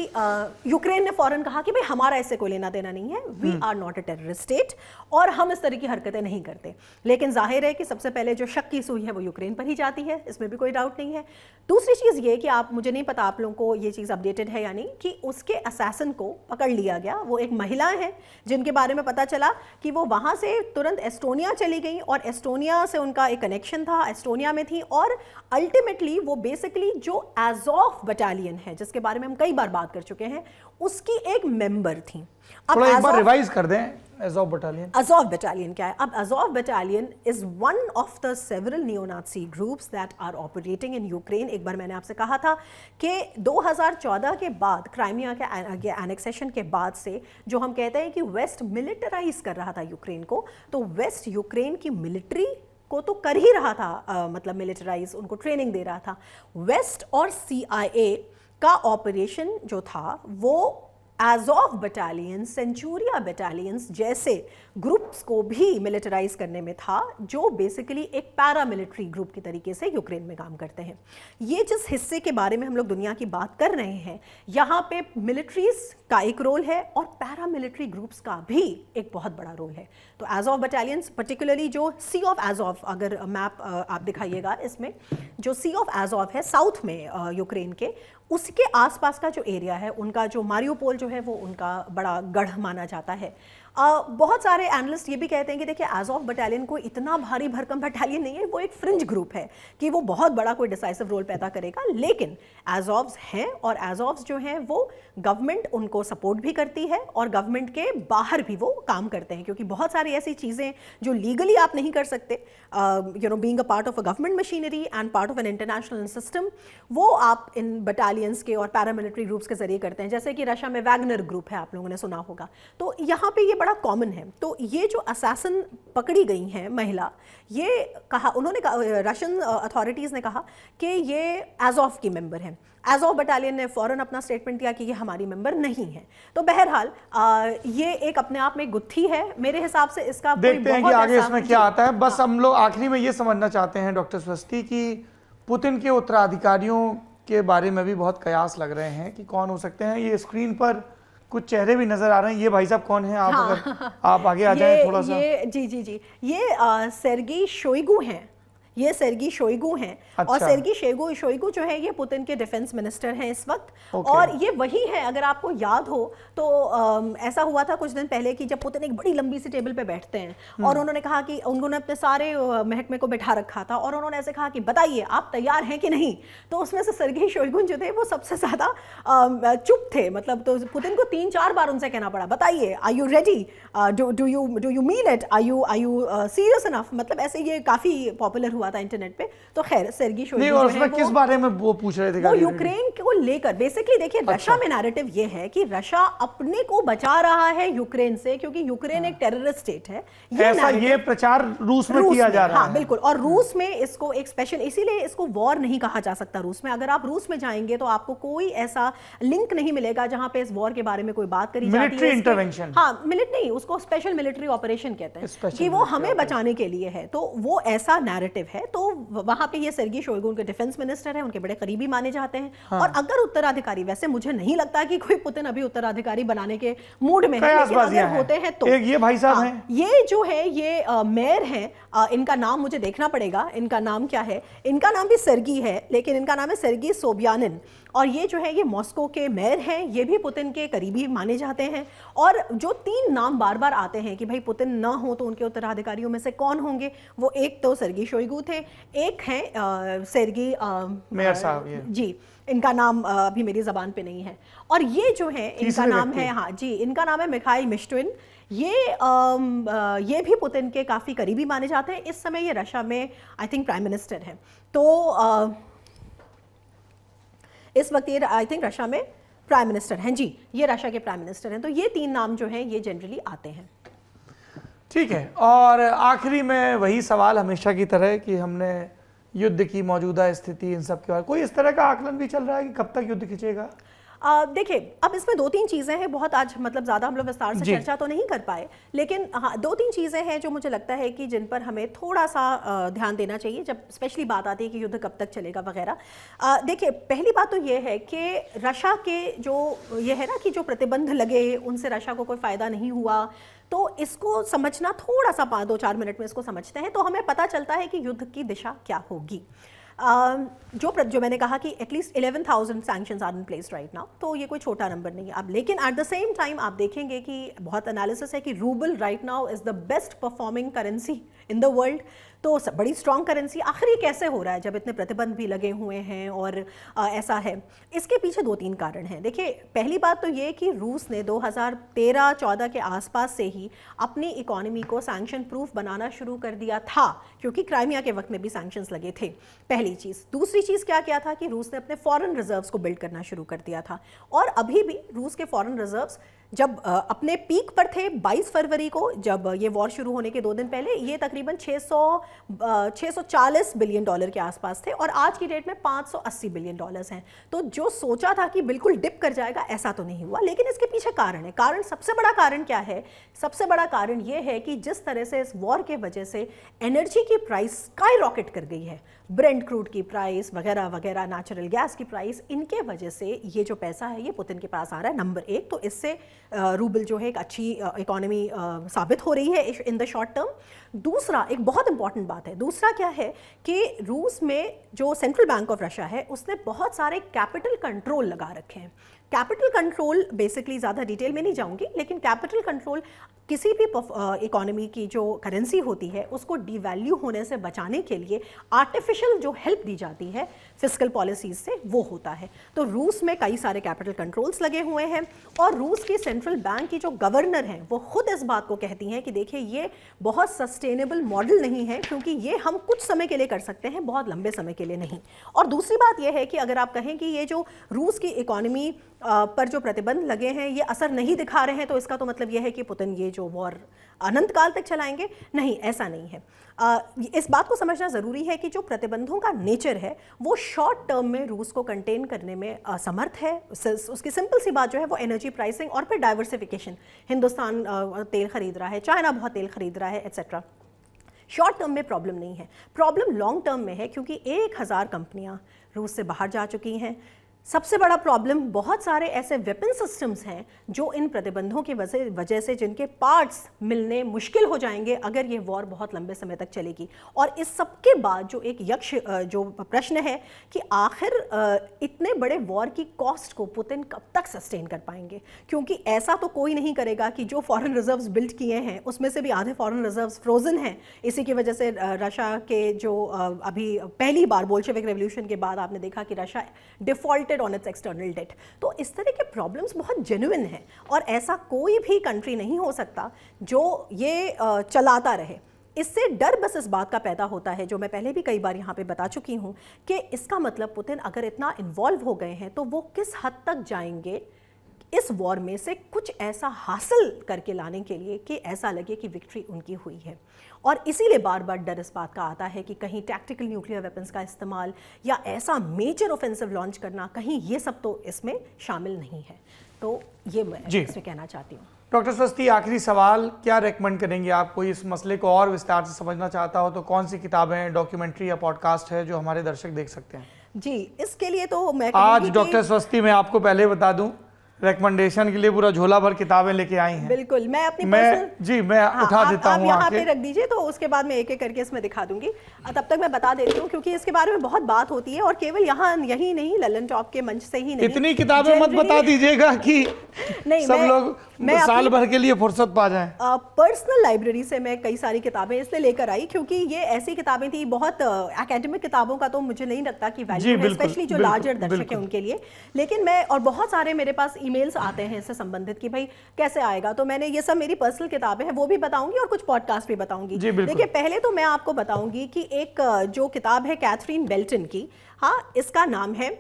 Speaker 2: यूक्रेन ने फौरन कहा कि भाई हमारा इससे कोई लेना देना नहीं है, we are not a terrorist state और हम इस तरह की हरकतें नहीं करते। लेकिन जाहिर है कि सबसे पहले जो शक की सुई है वो यूक्रेन पर ही जाती है, इसमें भी कोई डाउट नहीं है। दूसरी चीज़ ये कि आप, मुझे नहीं पता आप लोगों को ये चीज़ अपडेटेड है या नहीं, कि उसके असैसिन को पकड़ लिया गया। वो एक महिला है जिनके बारे में पता चला कि वो वहाँ से तुरंत एस्टोनिया चली गई और एस्टोनिया से उनका एक कनेक्शन था, एस्टोनिया में थी, और अल्टीमेटली वो बेसिकली जो अज़ोव बटालियन है जिसके बारे में हम कई बार बात कर चुके हैं, उसकी एक मेंबर थी। अब
Speaker 1: थोड़ा एक बार रिवाइज कर दें, अज़ोव बटालियन।
Speaker 2: अज़ोव बटालियन क्या है? अब Azov battalion is one of the several neo Nazi groups that are operating in Ukraine. एक बार मैंने आपसे कहा था कि 2014 के बाद, क्राइमिया के एनेक्सेशन के बाद से, जो हम कहते हैं कि वेस्ट मिलिटराइज कर रहा था यूक्रेन को, तो वेस्ट यूक्रेन की मिलिट्री को तो कर ही रहा था, मतलब मिलिटराइज, उनको ट्रेनिंग दे रहा था। वेस्ट और CIA का ऑपरेशन जो था वो अज़ोव बटालियन, सेंचुरिया बटालियंस जैसे ग्रुप्स को भी मिलिटराइज करने में था, जो बेसिकली एक पैरामिलिट्री ग्रुप की तरीके से यूक्रेन में काम करते हैं। ये जिस हिस्से के बारे में हम लोग दुनिया की बात कर रहे हैं, यहाँ पे मिलिट्रीज का एक रोल है और पैरामिलिट्री ग्रुप्स का भी एक बहुत बड़ा रोल है। तो अज़ोव बटालियंस, पर्टिकुलरली जो सी ऑफ अज़ोव, अगर मैप आप दिखाइएगा इसमें, जो सी ऑफ अज़ोव है साउथ में यूक्रेन के, उसके आसपास का जो एरिया है, उनका जो मारियोपोल जो है वो उनका बड़ा गढ़ माना जाता है। बहुत सारे एनालिस्ट ये भी कहते हैं कि देखिए अज़ोव बटालियन कोई इतना भारी भरकम बटालियन नहीं है, वो एक फ्रिंज ग्रुप है कि वो बहुत बड़ा कोई डिसाइसिव रोल पैदा करेगा, लेकिन अज़ोव्स हैं और अज़ोव्स जो हैं वो गवर्नमेंट उनको सपोर्ट भी करती है और गवर्नमेंट के बाहर भी वो काम करते हैं, क्योंकि बहुत सारी ऐसी चीज़ें जो लीगली आप नहीं कर सकते, being a part of a government machinery and part of an international system, वो आप इन बटालियंस के और पैरामिलिट्री ग्रुप्स के जरिए करते हैं। जैसे कि रशिया में वैगनर ग्रुप है, आप लोगों ने सुना होगा, तो यहाँ पे ये बड़ा कॉमन है। तो ये जो असैसिन पकड़ी गई हैं महिला, ये कहा उन्होंने, रशियन अथॉरिटीज़ ने कहा कि ये अज़ोव की मेंबर हैं। अज़ोव बटालियन ने फौरन अपना स्टेटमेंट दिया कि ये हमारी मेंबर नहीं है। तो बहरहाल ये एक अपने आप में गुत्थी है मेरे हिसाब से। इसका
Speaker 1: देखते हैं कि आगे इसमें क्या आता है। बस हम लोग आखिरी में ये समझना चाहते हैं डॉक्टर स्वस्ति की पुतिन के उत्तराधिकारियों के बारे में भी बहुत कयास लग रहे हैं कि कौन हो सकते हैं। ये स्क्रीन पर कुछ चेहरे भी नजर आ रहे हैं। ये भाई साहब कौन हैं? आप अगर आप आगे आ जाएं थोड़ा सा।
Speaker 2: जी, ये सेर्गी शोइगु हैं। ये सेर्गी शोइगु हैं।
Speaker 1: अच्छा।
Speaker 2: और सेर्गी शोइगु जो है ये पुतिन के डिफेंस मिनिस्टर हैं इस वक्त। और ये वही है, अगर आपको याद हो तो ऐसा हुआ था कुछ दिन पहले कि जब पुतिन एक बड़ी लंबी सी टेबल पे बैठते हैं और उन्होंने कहा कि उन्होंने अपने सारे महकमे को बैठा रखा था और उन्होंने ऐसे कहा कि बताइए आप तैयार हैं कि नहीं। तो उसमें से सेर्गी शोइगु जो थे वो सबसे ज़्यादा चुप थे, मतलब तो पुतिन को 3-4 बार उनसे कहना पड़ा, बताइए are you ready, do you mean it, are you serious enough. मतलब ऐसे ये काफ़ी पॉपुलर हुआ था इंटरनेट पे। तो खैर सेर्गी शोइगु
Speaker 1: और उसमें किस बारे में वो पूछ रहे थे?
Speaker 2: वो यूक्रेन को लेकर बेसिकली, देखिए रशिया में नैरेटिव ये है कि रशिया अपने को बचा रहा है यूक्रेन से, क्योंकि यूक्रेन एक टेररिस्ट स्टेट है।
Speaker 1: ये प्रचार रूस में किया जा रहा है।
Speaker 2: हाँ बिल्कुल, और रूस में इसको एक स्पेशल, इसीलिए इसको वॉर नहीं कहा जा सकता रूस में। अगर आप रूस में जाएंगे तो आपको कोई ऐसा लिंक नहीं मिलेगा जहां पे इस वॉर के बारे में कोई बात करी जाती है।
Speaker 1: मिलिट्री इंटरवेंशन,
Speaker 2: हाँ मिलिट्री नहीं, उसको स्पेशल मिलिट्री ऑपरेशन कहते हैं कि वो हमें बचाने के लिए है। तो वो ऐसा नैरेटिव है। तो वहां पे ये सेर्गी शोइगु उनके डिफेंस मिनिस्टर हैं, उनके बड़े करीबी माने जाते हैं। हाँ। और अगर उत्तराधिकारी, वैसे मुझे नहीं लगता कि कोई पुतिन अभी उत्तराधिकारी बनाने के मूड में है, लेकिन अगर होते हैं तो
Speaker 1: एक ये भाई साहब हैं,
Speaker 2: ये जो है ये मेयर हैं, इनका नाम मुझे देखना पड़ेगा, इनका नाम क्या है। इनका नाम भी सेर्गी है, लेकिन इनका नाम है सेर्गी सोबियानिन। और ये जो है ये मॉस्को के मेयर हैं, ये भी पुतिन के करीबी माने जाते हैं। और जो 3 नाम बार बार आते हैं कि भाई पुतिन ना हो तो उनके उत्तराधिकारियों में से कौन होंगे, वो एक तो सेर्गी शोइगु थे, एक हैं सेर्गी
Speaker 1: मेयर साहब, ये
Speaker 2: जी, इनका नाम अभी मेरी ज़बान पे नहीं है। और ये जो है इनका नाम है, हाँ जी, इनका नाम है मिखाइल मिश्टिन। ये भी पुतिन के काफ़ी करीबी माने जाते हैं। इस समय ये रशिया में आई थिंक प्राइम मिनिस्टर हैं। तो इस वक्त ये आई थिंक रशिया में प्राइम मिनिस्टर हैं। जी, ये रशिया के प्राइम मिनिस्टर हैं। तो ये 3 नाम जो हैं ये जनरली आते हैं।
Speaker 1: ठीक है। और आखिरी में वही सवाल हमेशा की तरह कि हमने युद्ध की मौजूदा स्थिति, इन सब के बारे, कोई इस तरह का आकलन भी चल रहा है कि कब तक युद्ध खिंचेगा?
Speaker 2: देखिए, अब इसमें 2-3 चीज़ें हैं, बहुत आज मतलब ज़्यादा हम लोग विस्तार से चर्चा तो नहीं कर पाए, लेकिन हाँ 2-3 चीज़ें हैं जो मुझे लगता है कि जिन पर हमें थोड़ा सा ध्यान देना चाहिए जब स्पेशली बात आती है कि युद्ध कब तक चलेगा वगैरह। देखिए, पहली बात तो ये है कि रशिया के जो ये है ना कि जो प्रतिबंध लगे उनसे रशिया को कोई फ़ायदा नहीं हुआ। तो इसको समझना थोड़ा सा 2-4 मिनट में इसको समझते हैं तो हमें पता चलता है कि युद्ध की दिशा क्या होगी। जो मैंने कहा कि at least 11,000 sanctions are in place right now, तो ये कोई छोटा नंबर नहीं है अब। लेकिन एट द सेम टाइम आप देखेंगे कि बहुत एनालिसिस है कि rouble right now is the best performing currency in the world. तो बड़ी स्ट्रॉन्ग करेंसी, आखिर ये कैसे हो रहा है जब इतने प्रतिबंध भी लगे हुए हैं और ऐसा है? इसके पीछे 2-3 कारण हैं। देखिए, पहली बात तो ये कि रूस ने 2013-14 के आसपास से ही अपनी इकोनॉमी को सैंक्शन प्रूफ बनाना शुरू कर दिया था, क्योंकि क्राइमिया के वक्त में भी सैंक्शंस लगे थे, पहली चीज़। दूसरी चीज़ क्या किया था कि रूस ने अपने फॉरेन रिजर्व्स को बिल्ड करना शुरू कर दिया था, और अभी भी रूस के फॉरेन रिजर्व्स जब अपने पीक पर थे 22 फरवरी को, जब ये वॉर शुरू होने के 2 दिन पहले, ये तकरीबन 640 बिलियन डॉलर के आसपास थे, और आज की डेट में 580 बिलियन डॉलर्स हैं। तो जो सोचा था कि बिल्कुल डिप कर जाएगा, ऐसा तो नहीं हुआ। लेकिन इसके पीछे कारण है। सबसे बड़ा कारण क्या है? सबसे बड़ा कारण ये है कि जिस तरह से इस वॉर के वजह से एनर्जी की प्राइस स्काई रॉकेट कर गई है, ब्रेंट क्रूड की प्राइस वगैरह वगैरह, नेचुरल गैस की प्राइस, इनके वजह से ये जो पैसा है ये पुतिन के पास आ रहा है, नंबर 1। तो इससे रूबल जो है एक अच्छी इकोनॉमी साबित हो रही है इन द शॉर्ट टर्म। दूसरा, एक बहुत इंपॉर्टेंट बात है, दूसरा क्या है कि रूस में जो सेंट्रल बैंक ऑफ रशिया है उसने बहुत सारे कैपिटल कंट्रोल लगा रखे हैं। कैपिटल कंट्रोल बेसिकली ज़्यादा डिटेल में नहीं जाऊंगी, लेकिन कैपिटल कंट्रोल किसी भी इकोनॉमी की जो करेंसी होती है उसको डिवैल्यू होने से बचाने के लिए आर्टिफिशियल जो हेल्प दी जाती है फिस्कल पॉलिसीज से, वो होता है। तो रूस में कई सारे कैपिटल कंट्रोल्स लगे हुए हैं, और रूस की सेंट्रल बैंक की जो गवर्नर हैं वो खुद इस बात को कहती हैं कि देखिए, ये बहुत सस्टेनेबल मॉडल नहीं है, क्योंकि ये हम कुछ समय के लिए कर सकते हैं, बहुत लंबे समय के लिए नहीं। और दूसरी बात यह है कि अगर आप कहें कि ये जो रूस की इकोनॉमी पर जो प्रतिबंध लगे हैं ये असर नहीं दिखा रहे हैं, तो इसका तो मतलब यह है कि पुतिन ये जो वॉर अनंत काल तक चलाएंगे। नहीं, ऐसा नहीं है। इस बात को समझना ज़रूरी है कि जो प्रतिबंधों का नेचर है वो शॉर्ट टर्म में रूस को कंटेन करने में असमर्थ है। उसकी सिंपल सी बात जो है वो एनर्जी प्राइसिंग और फिर डाइवर्सिफिकेशन। हिंदुस्तान तेल खरीद रहा है, चाइना बहुत तेल खरीद रहा है, एट्सेट्रा। शॉर्ट टर्म में प्रॉब्लम नहीं है, प्रॉब्लम लॉन्ग टर्म में है, क्योंकि 1000 कंपनियां रूस से बाहर जा चुकी हैं। सबसे बड़ा प्रॉब्लम, बहुत सारे ऐसे वेपन सिस्टम्स हैं जो इन प्रतिबंधों की वजह से जिनके पार्ट्स मिलने मुश्किल हो जाएंगे अगर ये वॉर बहुत लंबे समय तक चलेगी। और इस सब के बाद जो एक जो प्रश्न है कि आखिर इतने बड़े वॉर की कॉस्ट को पुतिन कब तक सस्टेन कर पाएंगे, क्योंकि ऐसा तो कोई नहीं करेगा कि जो फॉरेन रिजर्व्स बिल्ड किए हैं उसमें से भी आधे फॉरेन रिजर्व्स फ्रोजन हैं। इसी की वजह से रशिया के जो अभी पहली बार बोल्शेविक रेवोल्यूशन के बाद आपने देखा कि Russia defaulted on it's external debt. तो इस तरह के प्रॉब्लम्स बहुत जेन्युइन हैं, और ऐसा कोई भी कंट्री नहीं हो सकता जो ये चलाता रहे। इससे डर बस इस बात का पैदा होता है, जो मैं पहले भी कई बार यहाँ पे बता चुकी हूँ, कि इसका मतलब पुतिन अगर इतना इन्वॉल्व हो गए हैं तो वो किस हद तक जाएंगे इस वॉर में से कुछ ऐसा हासिल करके लाने के लिए कि ऐसा लगे कि विक्ट्री उनकी हुई है। और इसीलिए बार बार डर इस बात का आता है कि कहीं टैक्टिकल न्यूक्लियर वेपन्स का इस्तेमाल या ऐसा मेजर ऑफेंसिव लॉन्च करना, कहीं ये सब तो इसमें शामिल नहीं है। तो ये मैं इसमें कहना चाहती हूँ।
Speaker 1: डॉक्टर स्वस्ति, आखिरी सवाल, क्या रेकमेंड करेंगे आप? कोई इस मसले को और विस्तार से समझना चाहता हो तो कौन सी किताबें, डॉक्यूमेंट्री या पॉडकास्ट है जो हमारे दर्शक देख सकते हैं?
Speaker 2: जी, इसके लिए तो मैं
Speaker 1: आज डॉक्टर स्वस्ति, मैं आपको पहले बता दूं, रिकमेंडेशन के लिए पूरा झोला भर किताबें लेके आई हैं।
Speaker 2: बिल्कुल, मैं अपनी
Speaker 1: उठा देता हूँ,
Speaker 2: आप यहाँ पे रख दीजिए, तो उसके बाद मैं एक एक करके इसमें दिखा दूंगी। तब तक मैं बता देती हूँ, क्योंकि इसके बारे में बहुत बात होती है, और केवल यही नहीं, ललन टॉप के मंच से ही नहीं,
Speaker 1: इतनी किताबें मत बता दीजिएगा कि नहीं, सब लोग साल भर के लिए फुर्सत पा जाएं।
Speaker 2: पर्सनल लाइब्रेरी से मैं कई सारी किताबें इसलिए लेकर आई, क्योंकि ये ऐसी किताबें थी, बहुत एकेडमिक किताबों का तो मुझे नहीं लगता कि वैल्यू है, स्पेशली जो लार्जर दर्शक है उनके लिए। लेकिन मैं, और बहुत सारे मेरे पास ईमेल्स आते हैं इससे संबंधित कि भाई कैसे आएगा, तो मैंने ये सब मेरी पर्सनल किताबें हैं वो भी बताऊंगी और कुछ पॉडकास्ट भी बताऊंगी। देखिए, पहले तो मैं आपको बताऊंगी कि एक जो किताब है कैथरीन बेल्टन की, हाँ, इसका नाम है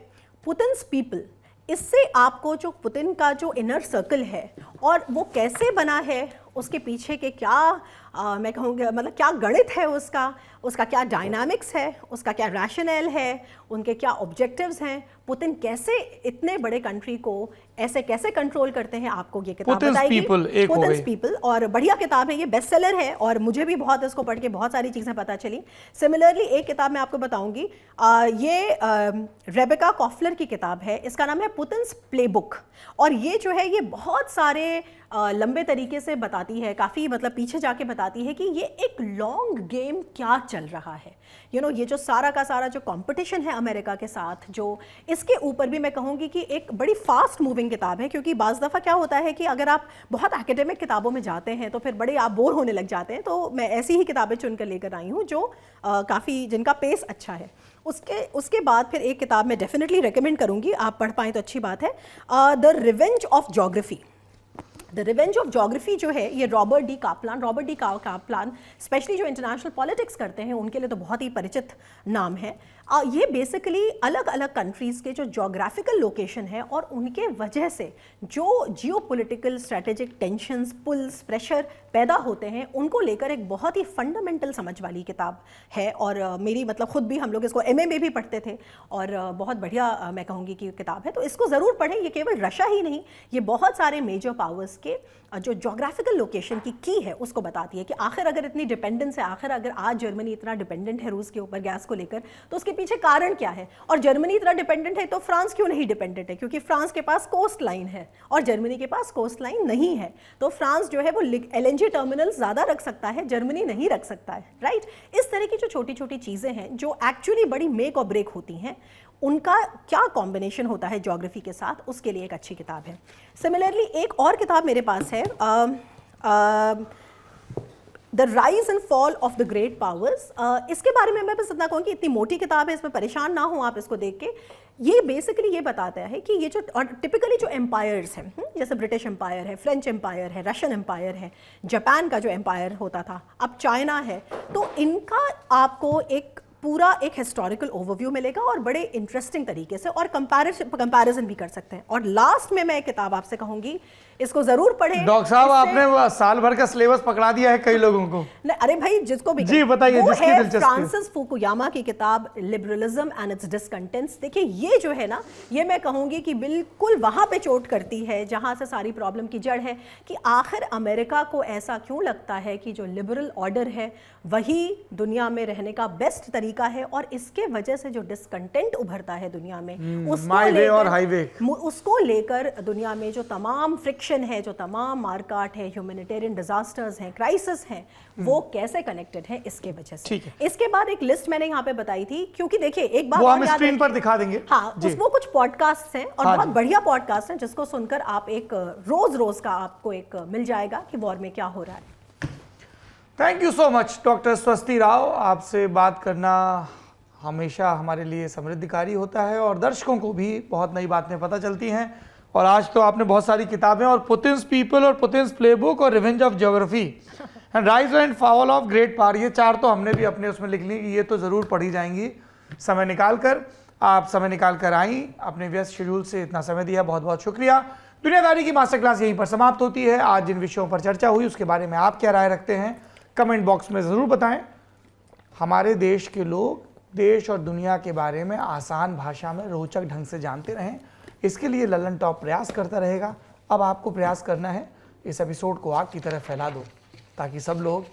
Speaker 2: पुतिन्स पीपल। इससे आपको जो पुतिन का जो इनर सर्कल है और वो कैसे बना है, उसके पीछे के क्या मैं कहूँगी मतलब क्या गणित है उसका क्या डायनामिक्स है, उसका क्या रैशनल है, उनके क्या ऑब्जेक्टिव्स हैं, पुतिन कैसे इतने बड़े कंट्री को ऐसे कैसे कंट्रोल करते हैं, आपको ये किताब बताएगी। पुतिन्स पीपल, और बढ़िया किताब है ये, बेस्ट सेलर है और मुझे भी बहुत इसको पढ़ के बहुत सारी चीज़ें पता चली। सिमिलरली एक किताब मैं आपको बताऊंगी, ये रेबेका कॉफलर की किताब है, इसका नाम है पुतिन्स प्लेबुक, और ये जो है ये बहुत सारे लंबे तरीके से बताती है, काफ़ी मतलब पीछे जाके बताती है कि ये एक लॉन्ग गेम क्या चल रहा है। ये जो सारा का सारा जो कंपटीशन है अमेरिका के साथ, जो इसके ऊपर भी मैं कहूँगी कि एक बड़ी फास्ट मूविंग किताब है, क्योंकि बाज़ दफ़ा क्या होता है कि अगर आप बहुत एकेडमिक किताबों में जाते हैं तो फिर बड़े आप बोर होने लग जाते हैं। तो मैं ऐसी ही किताबें चुन कर लेकर आई हूँ जो काफ़ी जिनका पेस अच्छा है। उसके बाद फिर एक किताब मैं डेफिनेटली रिकमेंड करूँगी, आप पढ़ पाएँ तो अच्छी बात है, the revenge of geography. The revenge of geography जो है ये रॉबर्ट डी कापलान स्पेशली जो इंटरनेशनल पॉलिटिक्स करते हैं उनके लिए तो बहुत ही परिचित नाम है। ये बेसिकली अलग अलग कंट्रीज़ के जो जोग्राफिकल लोकेशन है और उनके वजह से जो geopolitical strategic tensions, pulls, pressure पैदा होते हैं उनको लेकर एक बहुत ही फंडामेंटल समझ वाली किताब है। और मेरी मतलब खुद भी हम लोग इसको एमए में भी पढ़ते थे और बहुत बढ़िया मैं कहूँगी कि किताब है, तो इसको ज़रूर पढ़ें। ये केवल रशिया ही नहीं, ये बहुत सारे मेजर पावर्स के जो जोग्राफिकल लोकेशन की है उसको बताती है कि आखिर अगर इतनी डिपेंडेंस है, आखिर अगर आज जर्मनी इतना डिपेंडेंट है रूस के ऊपर गैस को लेकर, तो उसके पीछे कारण क्या है। और जर्मनी इतना डिपेंडेंट है तो फ्रांस क्यों नहीं डिपेंडेंट है, क्योंकि फ्रांस के पास कोस्ट लाइन है और जर्मनी के पास कोस्ट लाइन नहीं है। तो फ्रांस जो है वो एलएनजी टर्मिनल ज़्यादा रख सकता है, जर्मनी नहीं रख सकता है, राइट। इस तरह की जो छोटी छोटी चीज़ें हैं जो एक्चुअली बड़ी मेक और ब्रेक होती हैं, उनका क्या कॉम्बिनेशन होता है ज्योग्राफी के साथ, उसके लिए एक अच्छी किताब है। सिमिलरली एक और किताब मेरे पास है, the rise and fall of the great powers. इसके बारे में मैं बस इतना कहूँगी, इतनी मोटी किताब है, इसमें परेशान ना हो आप इसको देख के। ये बेसिकली ये बताता है कि ये जो टिपिकली जो एम्पायर्स हैं, जैसे ब्रिटिश एम्पायर है, फ्रेंच एम्पायर है, रशियन एम्पायर है, जापान का जो एम्पायर होता था, अब चाइना है, तो इनका आपको एक पूरा एक हिस्टोरिकल ओवरव्यू मिलेगा और बड़े इंटरेस्टिंग तरीके से, और कंपैरिजन भी कर सकते हैं। और लास्ट में मैं एक किताब आपसे कहूंगी, इसको जरूर पढ़ें।
Speaker 1: डॉक्टर साहब आपने साल भर का सिलेबस पकड़ा दिया है कई लोगों को।
Speaker 2: नहीं, अरे भाई जिसको भी
Speaker 1: जी बताइए,
Speaker 2: वो
Speaker 1: जिसकी
Speaker 2: है
Speaker 1: दिलचस्पी।
Speaker 2: फ्रांसिस फुकुयामा की किताब लिबरलिज्म एंड इट्स डिसकंटेंट्स। देखिए ये जो है ना, ये मैं कहूंगी कि बिल्कुल वहां पे चोट करती है जहां से सारी प्रॉब्लम की जड़ है, कि आखिर अमेरिका को ऐसा क्यों लगता है कि जो लिबरल ऑर्डर है वही दुनिया में रहने का बेस्ट तरीका है, और इसके वजह से जो डिसकंटेंट उभरता है दुनिया में, उसको लेकर दुनिया में जो तमाम फ्रिक्शन है, जो तमाम मारकाट है, ह्यूमैनिटेरियन डिजास्टर्स हैं, क्राइसिस हैं, वो कैसे कनेक्टेड है इसके वजह से। इसके बाद एक लिस्ट मैंने यहाँ पे बताई थी, क्योंकि देखिए एक बात
Speaker 1: वो हम स्क्रीन पर दिखा देंगे।
Speaker 2: हाँ, वो कुछ पॉडकास्ट हैं और बहुत बढ़िया पॉडकास्ट हैं जिसको सुनकर आप एक रोज का आपको एक मिल जाएगा कि वॉर में क्या हो रहा है।
Speaker 1: Thank you so much doctor स्वस्ति राव। आपसे बात करना हमेशा हमारे लिए समृद्धिकारी होता है और दर्शकों को भी बहुत नई बातें पता चलती हैं। और आज तो आपने बहुत सारी किताबें, और पुतिन्स पीपल और पुतिन्स प्लेबुक और revenge of geography and rise and fall of great power, ये चार तो हमने भी अपने उसमें लिख ली कि ये तो ज़रूर पढ़ी जाएंगी। समय निकाल कर आप समय निकाल कर आई, अपने व्यस्त शेड्यूल से इतना समय दिया, बहुत बहुत शुक्रिया। दुनियादारी की मास्टर क्लास यहीं पर समाप्त होती है। आज जिन विषयों पर चर्चा हुई उसके बारे में आप क्या राय रखते हैं कमेंट बॉक्स में ज़रूर बताएं। हमारे देश के लोग देश और दुनिया के बारे में आसान भाषा में रोचक ढंग से जानते रहें, इसके लिए लल्लन टॉप प्रयास करता रहेगा। अब आपको प्रयास करना है, इस एपिसोड को आग की तरह फैला दो ताकि सब लोग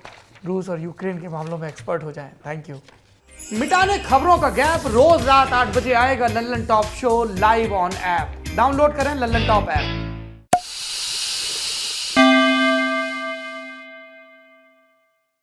Speaker 1: रूस और यूक्रेन के मामलों में एक्सपर्ट हो जाएं। Thank you. मिटाने खबरों का गैप, रोज रात 8 बजे आएगा Lallan top show live on app. Download करें लल्लन टॉप ऐप।